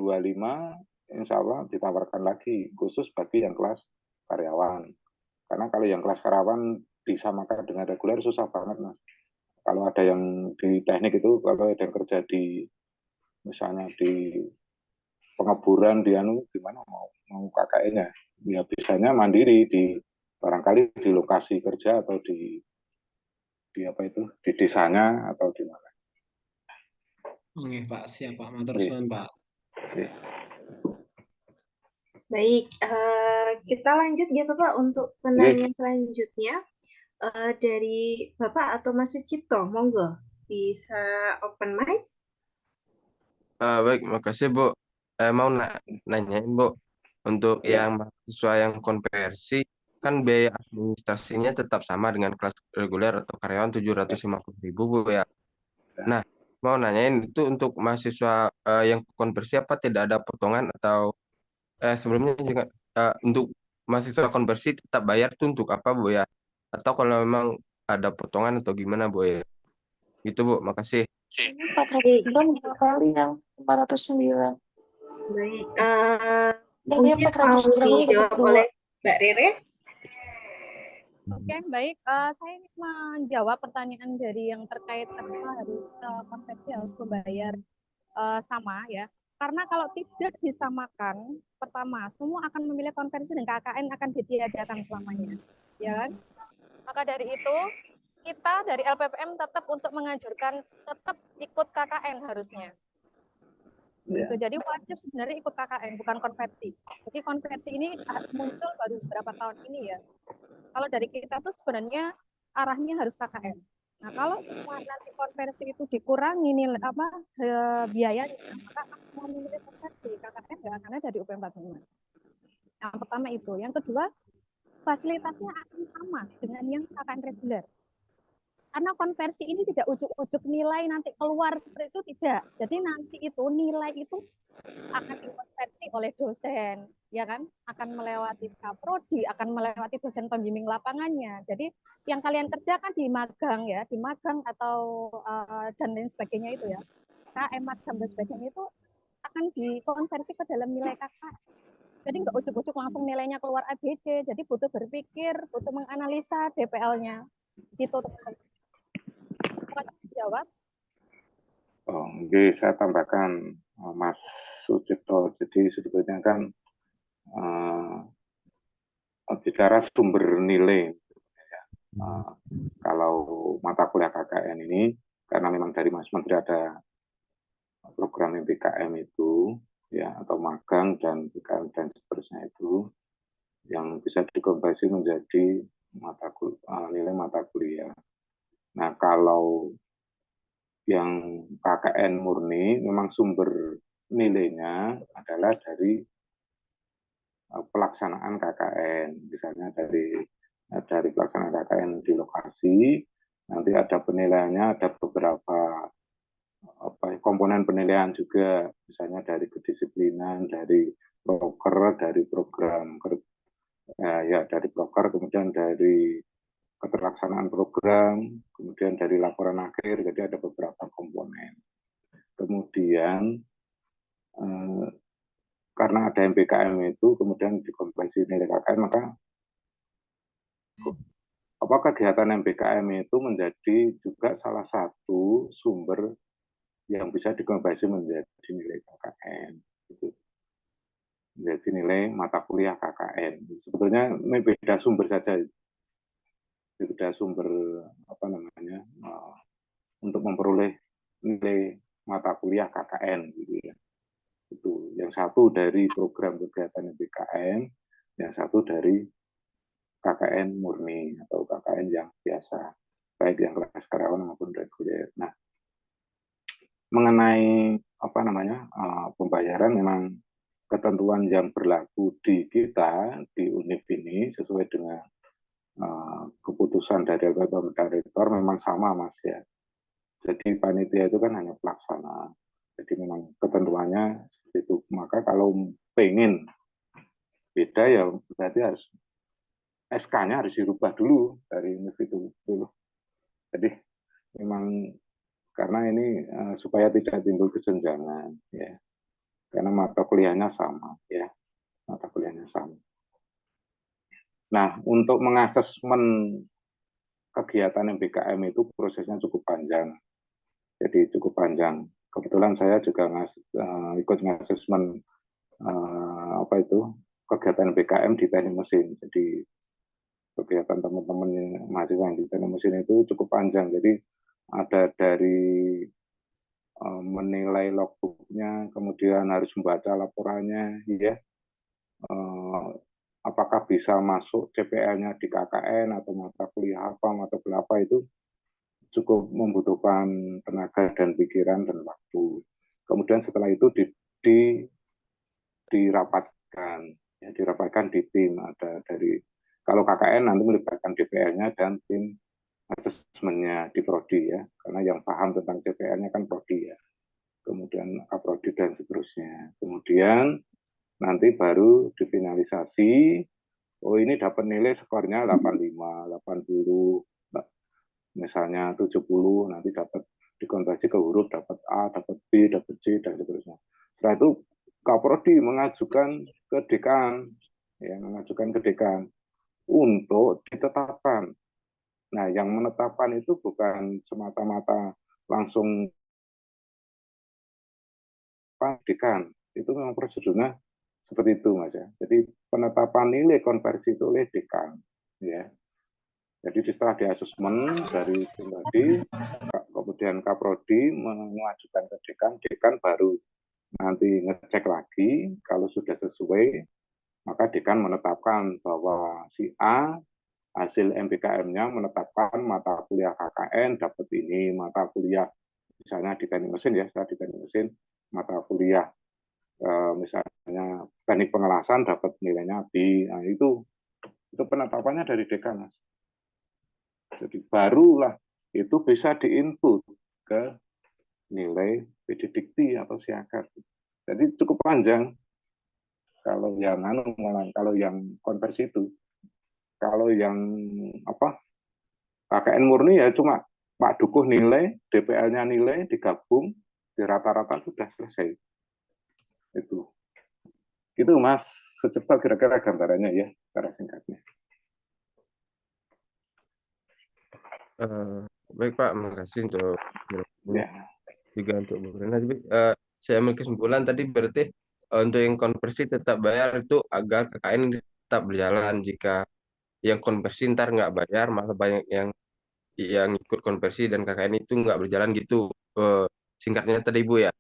insya Allah ditawarkan lagi khusus bagi yang kelas karyawan. Karena kalau yang kelas karyawan disamakan dengan reguler susah banget Mas. Kalau ada yang di teknik itu, kalau ada yang kerja di misalnya di pengeburan di gimana mau KKN-nya, ya biasanya mandiri di barangkali di lokasi kerja atau di desanya atau di mana. Oke Pak, siap Pak. Matur suwun Pak. Baik, kita lanjut ya Bapak untuk penanya selanjutnya dari Bapak atau Mas Sucipto, monggo bisa open mic. Baik, makasih Bu. Mau nanyain Bu, untuk yang mahasiswa yang konversi, kan biaya administrasinya tetap sama dengan kelas reguler atau karyawan 750.000 Bu ya. Nah, mau nanyain itu untuk mahasiswa yang konversi apa tidak ada potongan atau sebelumnya juga untuk mahasiswa konversi tetap bayar tuh untuk apa Bu ya? Atau kalau memang ada potongan atau gimana Bu ya? Gitu Bu, makasih. Ini 400 dua kali yang 409. Baik, Yang mungkin mau 400 berapa dijawab dua? oleh Mbak Rere. Oke, baik. Saya ingin menjawab pertanyaan dari yang terkait kenapa harus konversi harus membayar sama ya. Karena kalau tidak disamakan, pertama semua akan memilih konversi dan KKN akan ditiadakan selamanya, ya kan? Maka dari itu kita dari LPPM tetap untuk menganjurkan tetap ikut KKN harusnya. Gitu. Jadi wajib sebenarnya ikut KKN bukan konversi. Jadi konversi ini muncul baru beberapa tahun ini ya. Kalau dari kita tuh sebenarnya arahnya harus KKN. Nah, kalau semua nanti konversi itu dikurangi nilai biayanya, maka mau memilih konversi KKN nggak akan ada di UP 45. Yang pertama itu. Yang kedua, fasilitasnya akan sama dengan yang KKN reguler. Karena konversi ini tidak ujuk-ujuk nilai nanti keluar seperti itu, tidak. Jadi nanti itu nilai itu akan dikonversi oleh dosen, ya kan? Akan melewati prodi, akan melewati dosen pembimbing lapangannya. Jadi yang kalian kerjakan di magang ya, di magang atau dan lain sebagainya itu ya, KM magang dan sebagainya itu akan dikonversi ke dalam nilai KKN. Jadi nggak ujuk-ujuk langsung nilainya keluar ABC. Jadi butuh berpikir, butuh menganalisa DPL-nya. Gitu teman-teman. Jawab. Oh, oke, saya tambahkan Mas Sucipto. Jadi sebetulnya kan bicara sumber nilai, kalau mata kuliah KKN ini, karena memang dari Mas Menteri ada program MBKM itu, ya, atau magang dan BKM dan seterusnya itu, yang bisa dikonversi menjadi nilai mata kuliah. Nah, kalau yang KKN murni memang sumber nilainya adalah dari pelaksanaan KKN, misalnya dari pelaksanaan KKN di lokasi, nanti ada penilaiannya, ada beberapa komponen penilaian juga, misalnya dari kedisiplinan, dari proker, dari program dari proker, kemudian dari keterlaksanaan program, kemudian dari laporan akhir, jadi ada beberapa komponen. Kemudian karena ada MBKM itu, kemudian dikonversi nilai KKN, maka kegiatan MBKM itu menjadi juga salah satu sumber yang bisa dikonversi menjadi nilai KKN. Gitu. Menjadi nilai mata kuliah KKN. Sebetulnya ini beda sumber saja. Beda sumber untuk memperoleh nilai mata kuliah KKN gitu ya. Itu yang satu dari program kegiatan MBKM, yang satu dari KKN murni atau KKN yang biasa, baik yang kelas karyawan maupun reguler. Nah, mengenai pembayaran, memang ketentuan yang berlaku di kita di UNIF ini sesuai dengan keputusan dari pemerintah rektor memang sama, Mas ya. Jadi panitia itu kan hanya pelaksana. Jadi memang ketentuannya seperti itu. Maka kalau pengen beda ya berarti harus SK-nya harus dirubah dulu dari UNIF itu dulu. Jadi memang karena ini supaya tidak timbul kesenjangan ya. Karena mata kuliahnya sama ya. Mata kuliahnya sama. Nah, untuk mengasesmen kegiatan MBKM itu prosesnya cukup panjang. Jadi cukup panjang. Kebetulan saya juga ikut ngasesmen kegiatan MBKM di teknik mesin. Jadi kegiatan teman-teman mahasiswa di teknik mesin itu cukup panjang. Jadi ada dari menilai logbooknya, kemudian harus membaca laporannya, ya. Apakah bisa masuk CPL-nya di KKN atau mata kuliah apa, mata kuliah apa, itu cukup membutuhkan tenaga dan pikiran dan waktu. Kemudian setelah itu dirapatkan di tim. Ada dari, kalau KKN nanti melibatkan DPL-nya dan tim asesmennya di prodi ya, karena yang paham tentang CPR-nya kan prodi ya, kemudian kaprodi dan seterusnya. Kemudian nanti baru difinalisasi, oh ini dapat nilai skornya 85, 80, misalnya 70, nanti dapat dikonversi ke huruf, dapat A, dapat B, dapat C, dan seterusnya. Setelah itu kaprodi mengajukan ke dekan, ya, mengajukan ke dekan untuk ditetapkan. Nah, yang menetapkan itu bukan semata-mata langsung dekan, itu memang prosedurnya seperti itu, Mas ya. Jadi penetapan nilai konversi itu oleh dekan, ya. Jadi setelah di asesmen dari tim tadi, kemudian kaprodi mengajukan ke dekan, dekan baru nanti ngecek lagi, kalau sudah sesuai, maka dekan menetapkan bahwa si A hasil MBKM-nya menetapkan mata kuliah KKN dapat ini, mata kuliah misalnya di teknik mesin ya, saya di teknik mesin, mata kuliah misalnya teknik pengelasan dapat nilainya B. Nah, itu penetapannya dari dekan, Mas. Jadi barulah itu bisa diinput ke nilai PD Dikti atau siakat. Jadi cukup panjang kalau yang kalau yang konversi itu. Kalau yang KKN murni ya cuma Pak Dukuh nilai, DPL-nya nilai, digabung, di rata-rata sudah selesai. Itu Mas, secepat kira-kira gambarannya ya, secara singkatnya. Baik Pak, makasih untuk Ya. juga untuk beberapa. Saya ambil kesimpulan tadi berarti untuk yang konversi tetap bayar itu agar KKN tetap berjalan. Jika yang konversi ntar nggak bayar, malah banyak yang ikut konversi dan KKN itu nggak berjalan gitu. Singkatnya tadi Ibu ya.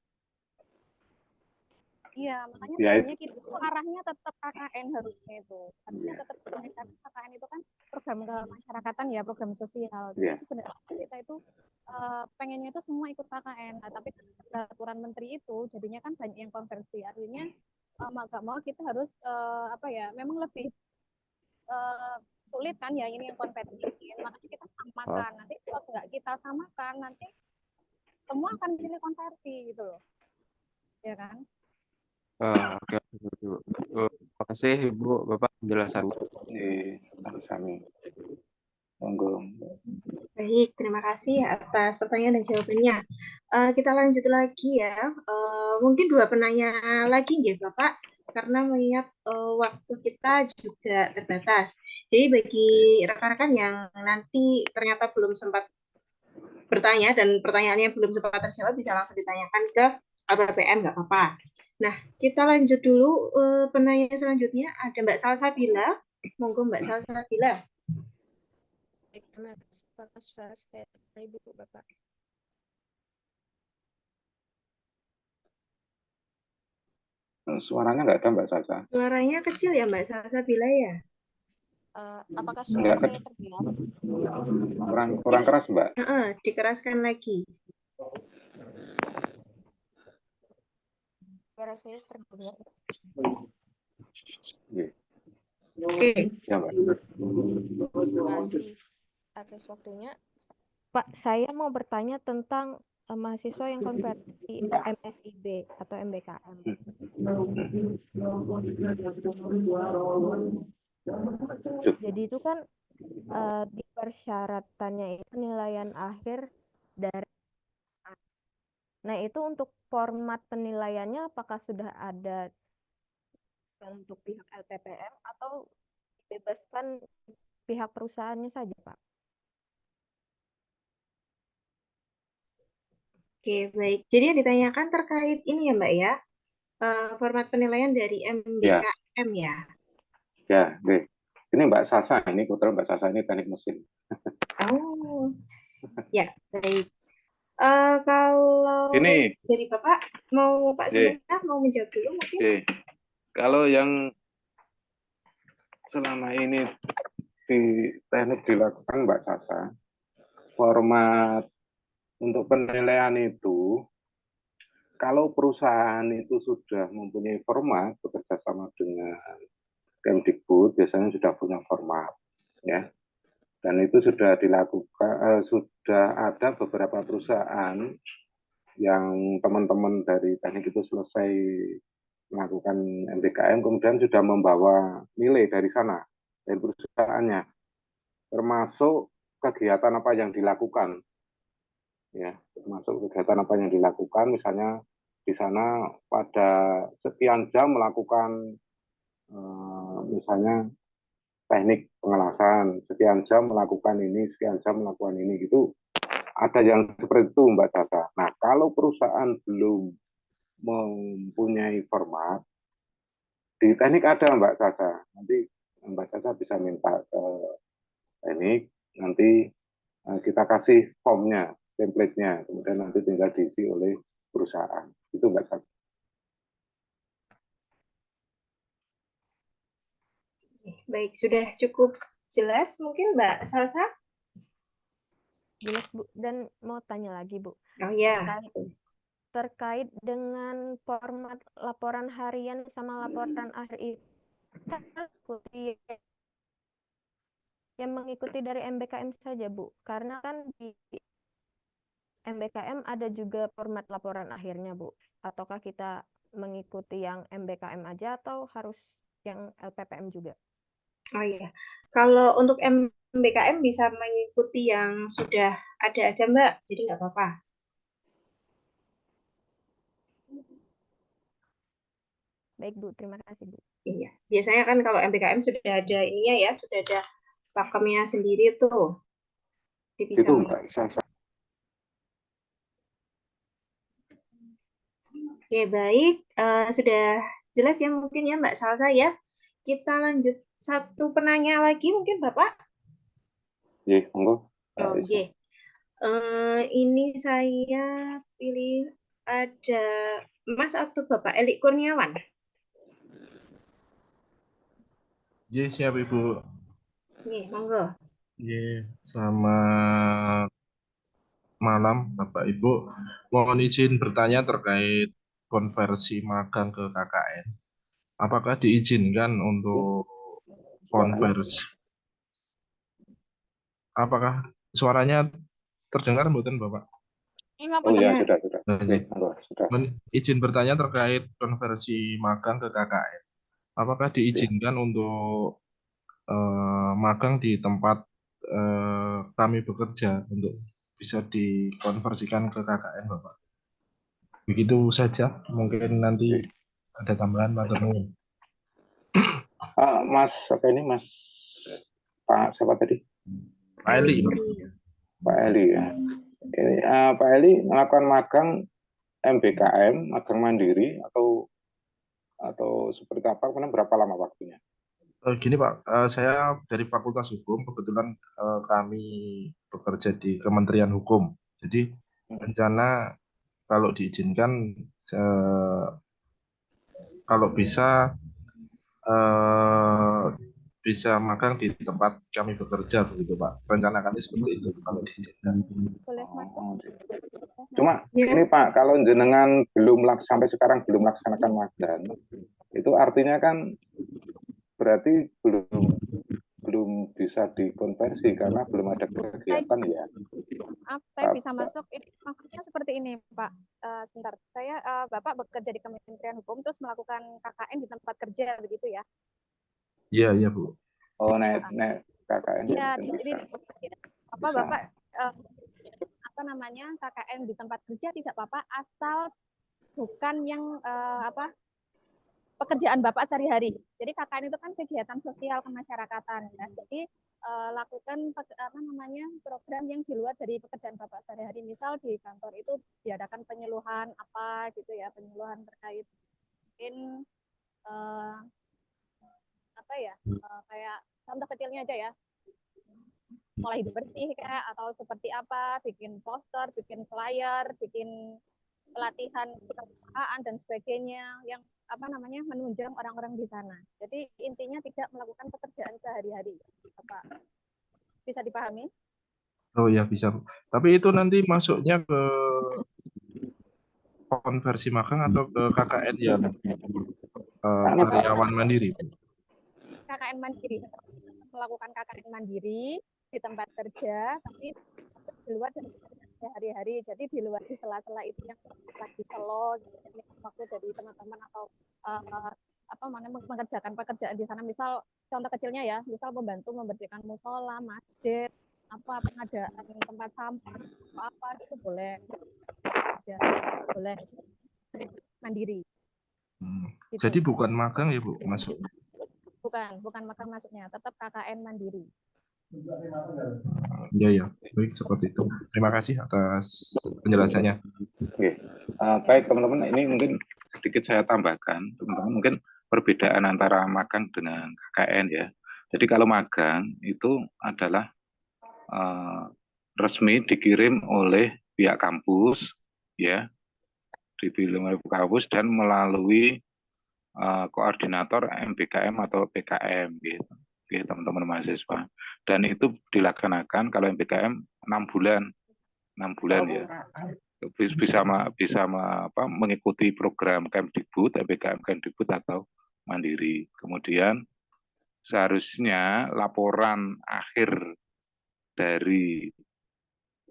Iya, makanya sebenarnya kita arahnya tetap KKN harusnya itu. Harusnya tetap KKN itu kan program kemasyarakatan ya, program sosial. Jadi sebenarnya kita itu pengennya itu semua ikut KKN. Nah, tapi peraturan menteri itu jadinya kan banyak yang konversi. Artinya mau gak mau kita harus memang lebih sulit kan ya ini yang konversi. Makanya kita samakan. Nanti kalau nggak kita samakan, nanti semua akan pilih konversi gitu loh. Ya kan? Oke. Terima kasih Ibu, Bapak penjelasannya. Sami. Monggo. Baik, terima kasih atas pertanyaan dan jawabannya. Kita lanjut lagi ya. Mungkin dua penanya lagi ya Bapak, karena mengingat waktu kita juga terbatas. Jadi bagi rekan-rekan yang nanti ternyata belum sempat bertanya dan pertanyaannya belum sempat terjawab, bisa langsung ditanyakan ke APPM, nggak apa-apa. Nah, kita lanjut dulu penanya selanjutnya. Ada Mbak Salsabila. Monggo Mbak Salsabila. Terima kasih atas suara saya, Ibu Bapak. Suaranya nggak ada Mbak Salsa. Suaranya kecil ya Mbak Salsabila ya? Apakah suara saya terdengar? Kurang keras Mbak. Dikeraskan lagi. Suara saya terdengar. Oke. Ya, Mbak. Terima kasih atas waktunya. Pak, saya mau bertanya tentang mahasiswa yang konversi MSIB atau MBKM. Jadi itu kan di persyaratannya itu penilaian akhir dari. Nah, itu untuk format penilaiannya apakah sudah ada untuk pihak LPPM atau dibebaskan pihak perusahaannya saja, Pak? Oke, baik. Jadi yang ditanyakan terkait ini ya Mbak ya, format penilaian dari MBKM ya? Ya, baik. Ini Mbak Salsa, ini kebetulan Mbak Salsa ini teknik mesin. Oh, ya baik. Kalau ini dari Bapak, mau Pak Suminah mau menjawab dulu mungkin? Kalau yang selama ini di teknik dilakukan Mbak Sasa, format untuk penilaian itu, kalau perusahaan itu sudah mempunyai format bekerja sama dengan Kemdikbud, biasanya sudah punya format, ya. Dan itu sudah dilakukan, sudah ada beberapa perusahaan yang teman-teman dari teknik itu selesai melakukan MBKM, kemudian sudah membawa nilai dari sana, dari perusahaannya, termasuk kegiatan apa yang dilakukan, ya, termasuk kegiatan apa yang dilakukan, misalnya di sana pada sekian jam melakukan misalnya teknik pengelasan, sekian jam melakukan ini, sekian jam melakukan ini, gitu. Ada yang seperti itu, Mbak Sasa. Nah, kalau perusahaan belum mempunyai format, di teknik ada, Mbak Sasa. Nanti Mbak Sasa bisa minta ke teknik, nanti kita kasih formnya, template-nya, kemudian nanti tinggal diisi oleh perusahaan. Itu Mbak Sasa. Baik, sudah cukup jelas mungkin Mbak Salsa? Jelas, Bu. Dan mau tanya lagi, Bu. Oh ya. Terkait dengan format laporan harian sama laporan akhir itu, yang mengikuti dari MBKM saja, Bu. Karena kan di MBKM ada juga format laporan akhirnya, Bu. Ataukah kita mengikuti yang MBKM aja atau harus yang LPPM juga? Oh iya, kalau untuk MBKM bisa mengikuti yang sudah ada aja Mbak, jadi nggak apa-apa. Baik Bu, terima kasih Bu. Iya, biasanya kan kalau MBKM sudah ada ininya ya, sudah ada pakemnya sendiri tuh. Jadi bisa itu Mbak Sasa. Oke, baik. Sudah jelas ya mungkin ya Mbak Salsa ya. Kita lanjut satu penanya lagi mungkin Bapak. Iya, monggo. Oke. Ini saya pilih ada Mas atau Bapak Elik Kurniawan. Iya, siap Ibu. Nih, monggo. Iya, selamat malam Bapak Ibu. Mohon izin bertanya terkait konversi magang ke KKN. Apakah diizinkan untuk konversi? Apakah suaranya terdengar mboten Bapak? Oh ya, sudah. Sudah. Izin bertanya terkait konversi magang ke KKN. Apakah diizinkan untuk magang di tempat kami bekerja untuk bisa dikonversikan ke KKN, Bapak? Begitu saja, mungkin nanti ada tambahan, matur nuwun. Mas, apa ini Mas? Pak siapa tadi? Pak Eli. Pak Eli ya. Ini Pak Eli melakukan magang MBKM, magang mandiri atau seperti apa? Kemudian berapa lama waktunya? Gini Pak, saya dari Fakultas Hukum, kebetulan kami bekerja di Kementerian Hukum. Jadi rencana kalau diizinkan, kalau bisa bisa magang di tempat kami bekerja begitu Pak. Rencana kami seperti itu kalau diizinkan. Cuma ini Pak, kalau jenengan sampai sekarang belum melaksanakan magang, itu artinya kan berarti belum bisa dikonversi karena belum ada kegiatan ya. Saya bisa masuk. Ini maksudnya seperti ini, Pak. Sebentar, Bapak bekerja di Kementerian Hukum terus melakukan KKN di tempat kerja begitu ya? Iya Bu. Oh, nek KKN. Iya, jadi Bapak KKN di tempat kerja tidak apa-apa asal bukan yang pekerjaan Bapak sehari-hari. Jadi KKN itu kan kegiatan sosial kemasyarakatan ya. Jadi lakukan program yang di luar dari pekerjaan Bapak sehari-hari. Misal di kantor itu diadakan penyuluhan apa gitu ya, penyuluhan terkait mungkin kayak contoh kecilnya aja ya. Mulai hidup bersih kayak atau seperti apa, bikin poster, bikin flyer, bikin pelatihan perusahaan dan sebagainya yang menunjang orang-orang di sana. Jadi intinya tidak melakukan pekerjaan sehari-hari. Apa bisa dipahami? Oh ya bisa. Tapi itu nanti masuknya ke konversi magang atau ke KKN yang karyawan mandiri? KKN mandiri. Melakukan KKN mandiri di tempat kerja, tapi di luar dari sehari-hari. Jadi di luar di sela-sela itu yang lagi slow, gitu, waktu dari teman-teman atau mengerjakan pekerjaan di sana. Misal contoh kecilnya ya, misal membantu membersihkan musola, masjid, pengadaan tempat sampah, apa itu boleh, ya, boleh mandiri. Gitu. Jadi bukan magang ya Bu masuk? Bukan magang masuknya, tetap KKN mandiri. Iya ya, baik seperti itu. Terima kasih atas penjelasannya. Oke. Baik teman-teman, ini mungkin sedikit saya tambahkan, teman-teman, mungkin perbedaan antara magang dengan KKN ya. Jadi kalau magang itu adalah resmi dikirim oleh pihak kampus, ya, dikirim oleh kampus dan melalui koordinator MBKM atau PKM gitu. Oke, teman-teman mahasiswa. Dan itu dilaksanakan kalau MBKM 6 bulan ya. Bisa mengikuti program Kemdikbud, MBKM Kemdikbud atau mandiri. Kemudian seharusnya laporan akhir dari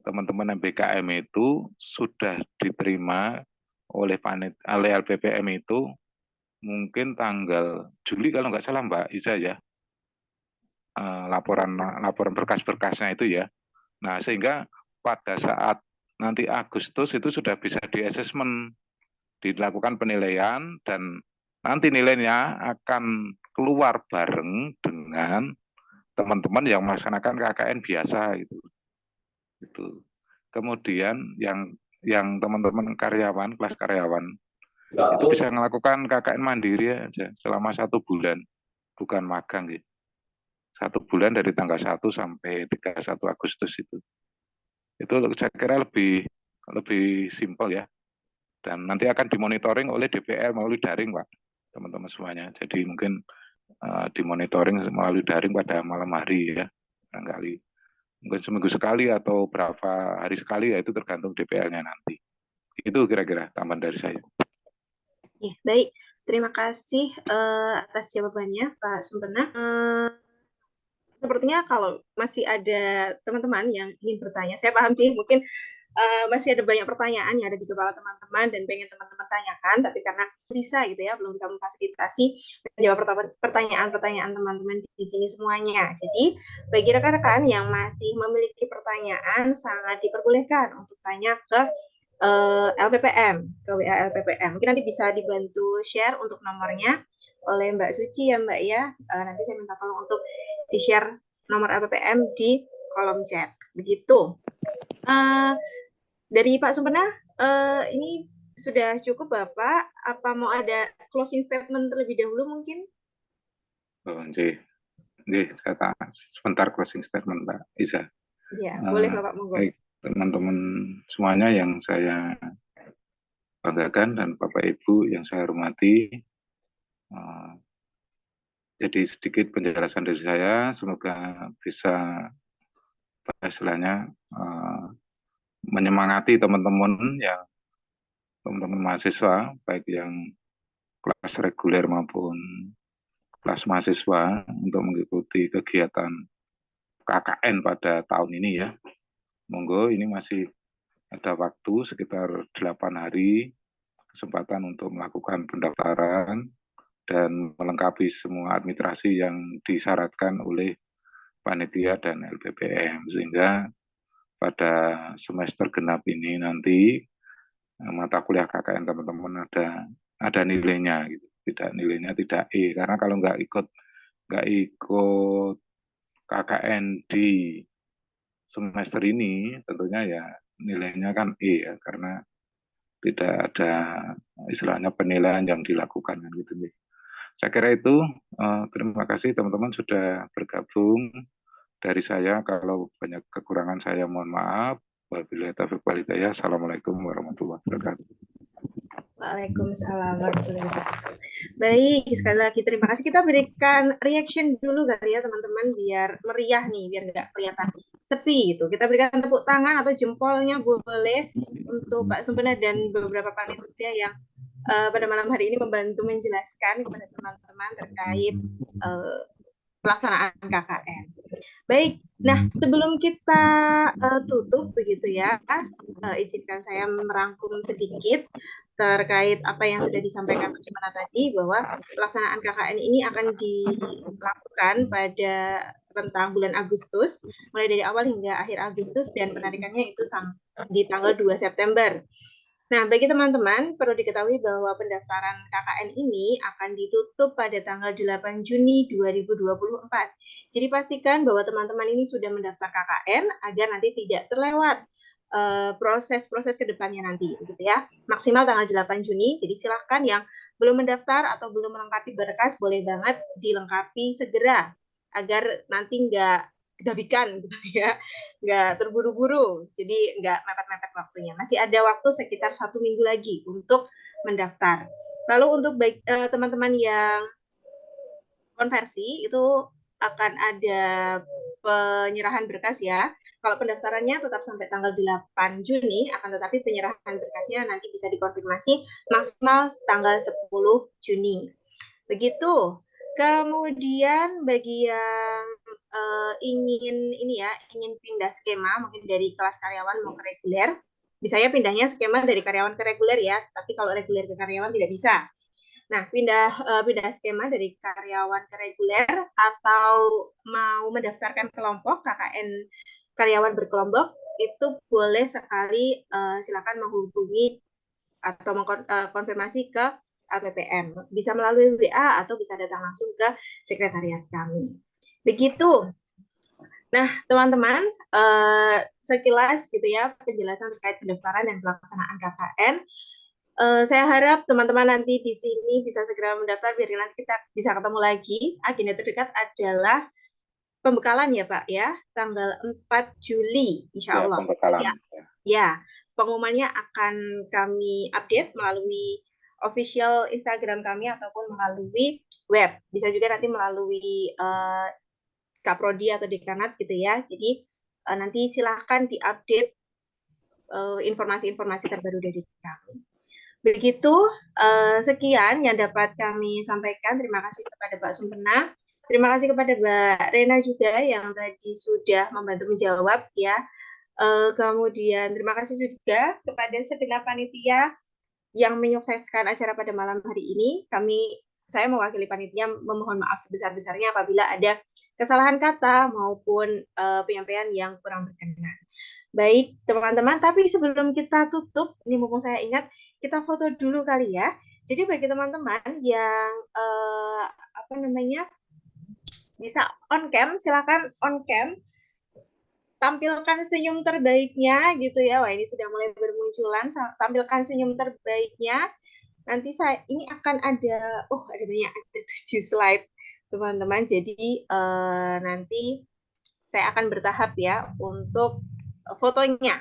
teman-teman MBKM itu sudah diterima oleh LPPM itu mungkin tanggal Juli kalau nggak salah Mbak Isa ya. Laporan berkas-berkasnya itu ya. Nah, sehingga pada saat nanti Agustus itu sudah bisa di-assessment, dilakukan penilaian, dan nanti nilainya akan keluar bareng dengan teman-teman yang melaksanakan KKN biasa gitu. Kemudian yang teman-teman karyawan, kelas karyawan itu bisa melakukan KKN mandiri aja selama 1 bulan, bukan magang gitu. 1 bulan dari tanggal 1 sampai 31 Agustus itu saya kira lebih simpel ya, dan nanti akan dimonitoring oleh DPR melalui daring Pak, teman-teman semuanya. Jadi mungkin dimonitoring melalui daring pada malam hari ya, barangkali mungkin seminggu sekali atau berapa hari sekali ya, itu tergantung DPR-nya nanti. Itu kira-kira tambahan dari saya. Ya, baik, terima kasih atas jawabannya Pak Sumpena. Sepertinya kalau masih ada teman-teman yang ingin bertanya, saya paham sih mungkin masih ada banyak pertanyaan yang ada di kepala teman-teman dan pengen teman-teman tanyakan, tapi karena bisa gitu ya, belum bisa memfasilitasi menjawab pertanyaan-pertanyaan teman-teman di sini semuanya. Jadi bagi rekan-rekan yang masih memiliki pertanyaan, sangat diperbolehkan untuk tanya ke LPPM, ke WA LPPM. Mungkin nanti bisa dibantu share untuk nomornya oleh Mbak Suci ya Mbak ya. Nanti saya minta tolong untuk di-share nomor LPPM di kolom chat. Begitu. Dari Pak Sumpena, ini sudah cukup Bapak. Apa mau ada closing statement terlebih dahulu mungkin? Saya sebentar closing statement Mbak Isa. Ya, boleh Bapak, monggo. Baik, teman-teman semuanya yang saya banggakan dan Bapak Ibu yang saya hormati, jadi sedikit penjelasan dari saya, semoga bisa istilahnya menyemangati teman-teman mahasiswa, baik yang kelas reguler maupun kelas mahasiswa, untuk mengikuti kegiatan KKN pada tahun ini ya. Monggo, ini masih ada waktu sekitar 8 hari kesempatan untuk melakukan pendaftaran dan melengkapi semua administrasi yang disyaratkan oleh panitia dan LPPM, sehingga pada semester genap ini nanti mata kuliah KKN teman-teman ada nilainya gitu. Nilainya tidak E, karena kalau nggak ikut KKN di semester ini tentunya ya nilainya kan E ya, karena tidak ada istilahnya penilaian yang dilakukan gitu. Saya kira itu. Terima kasih teman-teman sudah bergabung. Dari saya, kalau banyak kekurangan saya mohon maaf. Wabillahi taufiq wal hidayah. Assalamualaikum warahmatullahi wabarakatuh. Waalaikumsalam warahmatullahi wabarakatuh. Baik, sekali lagi terima kasih. Kita berikan reaction dulu kali ya teman-teman, biar meriah nih, biar nggak kelihatan sepi itu. Kita berikan tepuk tangan atau jempolnya boleh untuk Pak Sumpena dan beberapa panitia yang pada malam hari ini membantu menjelaskan kepada teman-teman terkait pelaksanaan KKN. Baik, Nah, sebelum kita tutup begitu ya, izinkan saya merangkum sedikit terkait apa yang sudah disampaikan Pak Sumana tadi, bahwa pelaksanaan KKN ini akan dilakukan pada rentang bulan Agustus, mulai dari awal hingga akhir Agustus, dan penarikannya itu di tanggal 2 September. Nah, bagi teman-teman, perlu diketahui bahwa pendaftaran KKN ini akan ditutup pada tanggal 8 Juni 2024. Jadi pastikan bahwa teman-teman ini sudah mendaftar KKN agar nanti tidak terlewat proses-proses kedepannya nanti, gitu ya. Maksimal tanggal 8 Juni, jadi silahkan yang belum mendaftar atau belum melengkapi berkas, boleh banget dilengkapi segera, agar nanti nggak kedabikan gitu ya, nggak terburu-buru, jadi nggak mepet-mepet waktunya. Masih ada waktu sekitar 1 minggu lagi untuk mendaftar. Lalu untuk teman-teman yang konversi itu akan ada penyerahan berkas ya. Kalau pendaftarannya tetap sampai tanggal 8 Juni, akan tetapi penyerahan berkasnya nanti bisa dikonfirmasi maksimal tanggal 10 Juni. Begitu. Kemudian bagi yang ingin pindah skema, mungkin dari kelas karyawan mau ke reguler, bisa ya pindahnya skema dari karyawan ke reguler ya, tapi kalau reguler ke karyawan tidak bisa. Nah, pindah skema dari karyawan ke reguler atau mau mendaftarkan kelompok KKN karyawan berkelompok, itu boleh sekali silakan menghubungi atau mengkonfirmasi ke LPPM. Bisa melalui WA atau bisa datang langsung ke sekretariat kami. Begitu. Nah, teman-teman, sekilas gitu ya penjelasan terkait pendaftaran dan pelaksanaan KKN. Saya harap teman-teman nanti di sini bisa segera mendaftar biar nanti kita bisa ketemu lagi. Agenda terdekat adalah pembekalan ya Pak ya, tanggal 4 Juli insya Allah. Pembekalan. Ya, pengumumannya akan kami update melalui official Instagram kami ataupun melalui web. Bisa juga nanti melalui Kaprodi atau Dekanat gitu ya. Jadi nanti silahkan diupdate informasi-informasi terbaru dari kami. Begitu, sekian yang dapat kami sampaikan. Terima kasih kepada Pak Sumpena. Terima kasih kepada Mbak Rena juga yang tadi sudah membantu menjawab ya. Kemudian terima kasih juga kepada segenap panitia yang menyukseskan acara pada malam hari ini. Saya mewakili panitia memohon maaf sebesar-besarnya apabila ada kesalahan kata maupun penyampaian yang kurang berkenan. Baik, teman-teman, tapi sebelum kita tutup, ini mumpung saya ingat, kita foto dulu kali ya. Jadi bagi teman-teman yang bisa on cam, silakan on cam. Tampilkan senyum terbaiknya gitu ya. Wah, ini sudah mulai bermunculan. Tampilkan senyum terbaiknya. Nanti ini akan ada banyak, ada 7 slide, teman-teman. Jadi nanti saya akan bertahap ya untuk fotonya.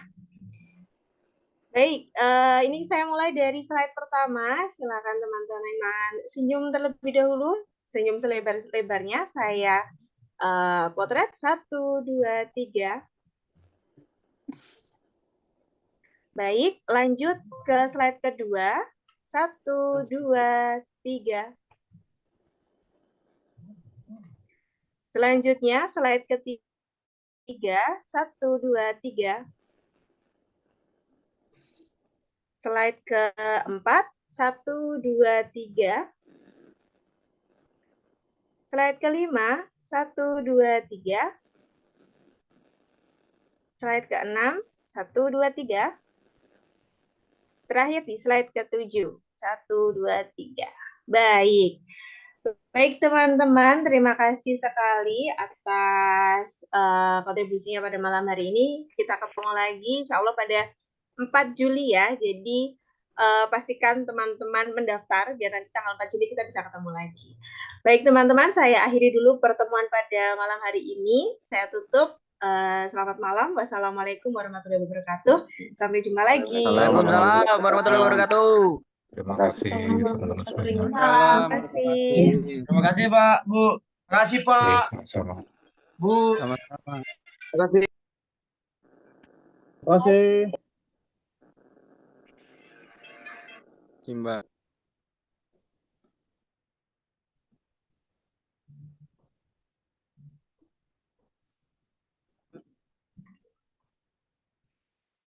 Baik, ini saya mulai dari slide pertama. Silakan teman-teman senyum terlebih dahulu. Senyum selebar-lebarnya. Saya potret 1, 2, 3. Baik, lanjut ke slide kedua. 1, 2, 3. Selanjutnya slide ketiga. 1, 2, 3. Slide keempat. 1, 2, 3. Slide kelima. 1, 2, 3. Slide ke-6, 1, 2, 3. Terakhir di slide ke-7, 1, 2, 3. Baik. Baik teman-teman, terima kasih sekali atas kontribusinya pada malam hari ini. Kita ketemu lagi insya Allah pada 4 Juli ya. Jadi pastikan teman-teman mendaftar biar nanti tanggal 4 Juli kita bisa ketemu lagi. Baik teman-teman, saya akhiri dulu pertemuan pada malam hari ini. Saya tutup. Selamat malam. Wassalamualaikum warahmatullahi wabarakatuh. Sampai jumpa lagi. Waalaikumsalam warahmatullahi wabarakatuh. Terima kasih teman-teman semuanya. Terima kasih. Terima kasih Pak, Bu. Terima kasih Pak. Sama-sama. Bu. Sama-sama. Terima kasih. Terima kasih. Mbak.